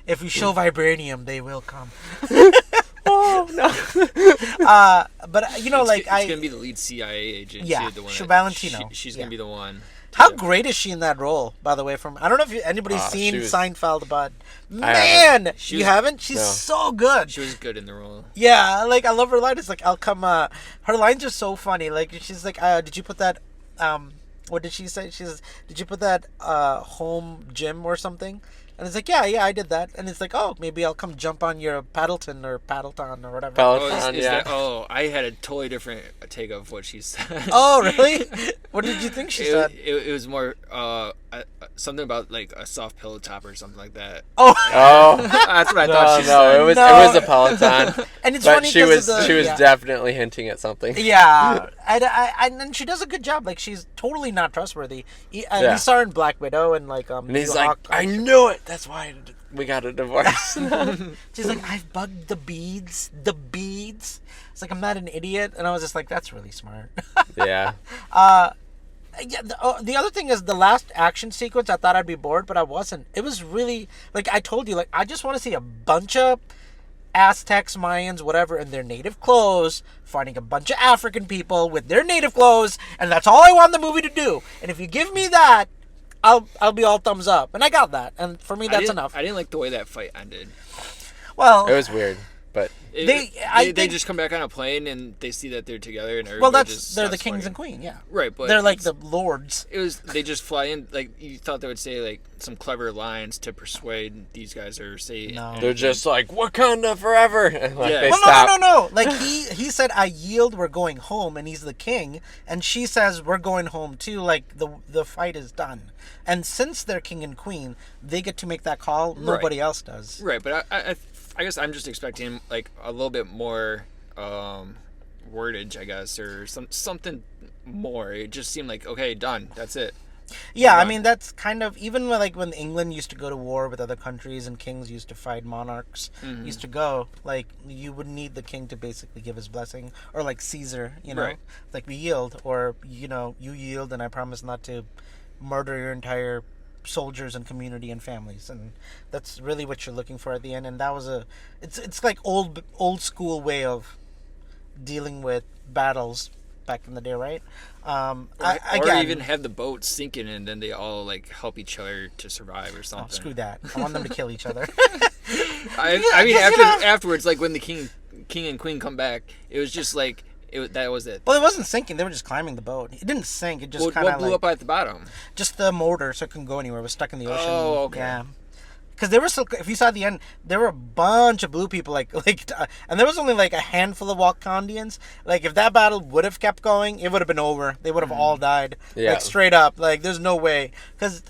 If we show vibranium, they will come. Oh no! But it's gonna be the lead CIA agent. Yeah, the Valentino. She's gonna be the one. How great is she in that role, by the way? I don't know if anybody's seen Seinfeld, but man, you haven't? She's so good. She was good in the role. Yeah, like, I love her line. It's like, I'll come. Her lines are so funny. Like, she's like, did you put that? What did she say? She says, did you put that home gym or something? And it's like, yeah, I did that. And it's like, oh, maybe I'll come jump on your Paddleton or whatever. I had a totally different take of what she said. Oh, really? What did you think she said? It was more something about like a soft pillow top or something like that. Oh, that's what I thought she said. It was a Peloton. And it's but funny she was definitely hinting at something. Yeah, and she does a good job. Like, she's totally not trustworthy. We saw her in Black Widow and like and he's like, I knew it. That's why we got a divorce. She's like, I've bugged the beads. It's like, I'm not an idiot. And I was just like, that's really smart. Yeah. The other thing is the last action sequence, I thought I'd be bored, but I wasn't. It was really, like I told you, like, I just want to see a bunch of Aztecs, Mayans, whatever, in their native clothes, fighting a bunch of African people with their native clothes, and that's all I want the movie to do. And if you give me that, I'll be all thumbs up. And I got that. And for me, that's enough. I didn't like the way that fight ended. Well, it was weird, but they just come back on a plane and they see that they're together and everybody they're the kings and queen, yeah. Right, but they're like the lords. They just fly in, like, you thought they would say like some clever lines to persuade these guys or say. No, they're just like, Wakanda forever. And like, they stop. No. Like he said, I yield. We're going home, and he's the king, and she says we're going home too. Like the fight is done, and since they're king and queen, they get to make that call. Nobody else does. Right, but I guess I'm just expecting like a little bit more wordage, I guess, or something more. It just seemed like, okay, done. That's it. Yeah, I mean, that's kind of, even like when England used to go to war with other countries and kings used to fight monarchs, used to go, like, you would need the king to basically give his blessing, or like Caesar, right. Like, we yield, or, you yield and I promise not to murder your entire soldiers and community and families, and that's really what you're looking for at the end. And that was it's like old school way of dealing with battles back in the day, right? Or even have the boat sinking and then they all like help each other to survive or something. Oh, screw that. I want them to kill each other. I mean, afterwards, like when the king and queen come back, it was just like that was it. Well, it wasn't sinking. They were just climbing the boat. It didn't sink. It just kind of what blew up at the bottom? Just the motor, so it couldn't go anywhere. It was stuck in the ocean. Oh, okay. Yeah. Because there were still, if you saw the end, there were a bunch of blue people, and there was only like a handful of Wakandians. Like, if that battle would have kept going, it would have been over. They would have all died. Yeah. Like, straight up. Like, there's no way. Because,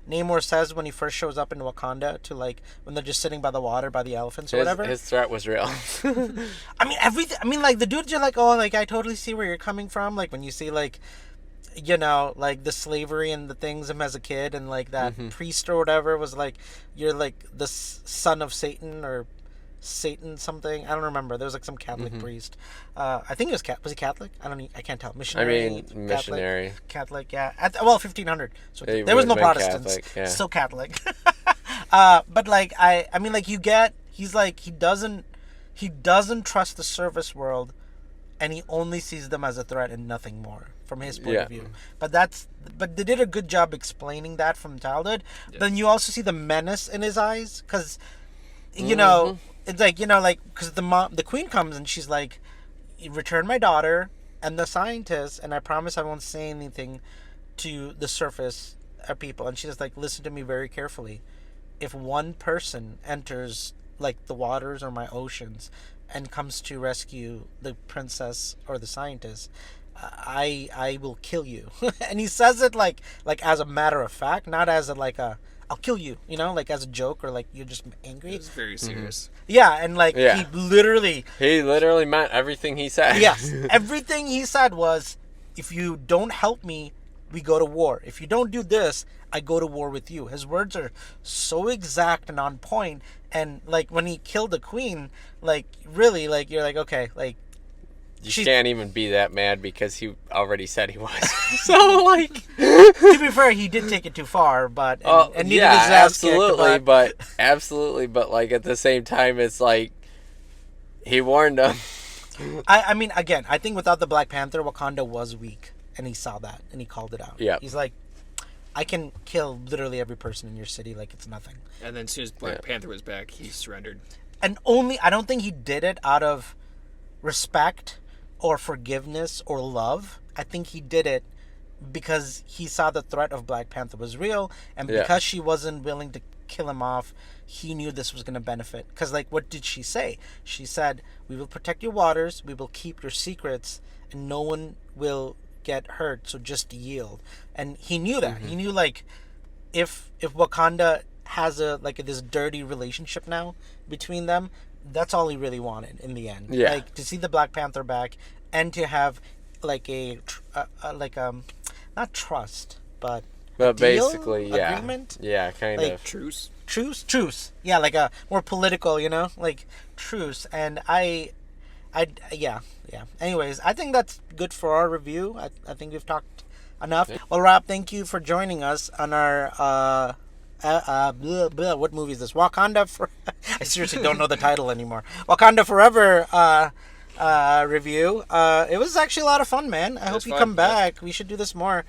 Namor says when he first shows up in Wakanda to, like, when they're just sitting by the water, by the elephants or whatever. His threat was real. I mean, everything. I mean, like, the dudes are like, oh, like, I totally see where you're coming from. Like, when you see, like, like the slavery and the things him as a kid, and like that priest or whatever was like, you're like the son of Satan or Satan something. I don't remember. There was like some Catholic priest. I think it was he Catholic? I can't tell. Missionary. Missionary. Catholic, yeah. 1500. So He there was no would've been Protestants. Catholic, yeah. Still Catholic. But like I mean, like he's like he doesn't trust the service world, and he only sees them as a threat and nothing more from his point of view. But they did a good job explaining that from childhood. Yes. Then you also see the menace in his eyes, because it's like, because the queen comes and she's like, return my daughter and the scientists, and I promise I won't say anything to the surface people. And she's like, listen to me very carefully. If one person enters like the waters or my oceans and comes to rescue the princess or the scientist, I will kill you. And he says it like as a matter of fact, not as I'll kill you, like as a joke, or like you're just angry. It's very serious. Yeah, and like he literally meant everything he said. Yes, everything he said was, if you don't help me, we go to war. If you don't do this, I go to war with you. His words are so exact and on point. And like when he killed the queen, like really, like you're like, okay, like you can't even be that mad because he already said he was. So like, to be fair, he did take it too far, but and needed his ass kicked, absolutely, but like at the same time, it's like he warned him. I mean, again, I think without the Black Panther, Wakanda was weak, and he saw that and he called it out. Yeah, he's like, I can kill literally every person in your city like it's nothing. And then as soon as Black Panther was back, he surrendered. And I don't think he did it out of respect or forgiveness or love. I think he did it because he saw the threat of Black Panther was real, and because she wasn't willing to kill him off, he knew this was going to benefit. Because like, what did she say? She said, we will protect your waters, we will keep your secrets, and no one will get hurt, so just yield. And he knew that. He knew, like, if Wakanda has this dirty relationship now between them, that's all he really wanted in the end. Yeah. Like, to see the Black Panther back, and to have like not trust, but basically, agreement, kind like, of truce. Yeah, like a more political, like truce. And yeah. Anyways, I think that's good for our review. I think we've talked enough. Yeah. Well, Rob, thank you for joining us on our what movie is this? Wakanda for I seriously don't know the title anymore. Wakanda Forever review. It was actually a lot of fun, man. I hope you come back. We should do this more.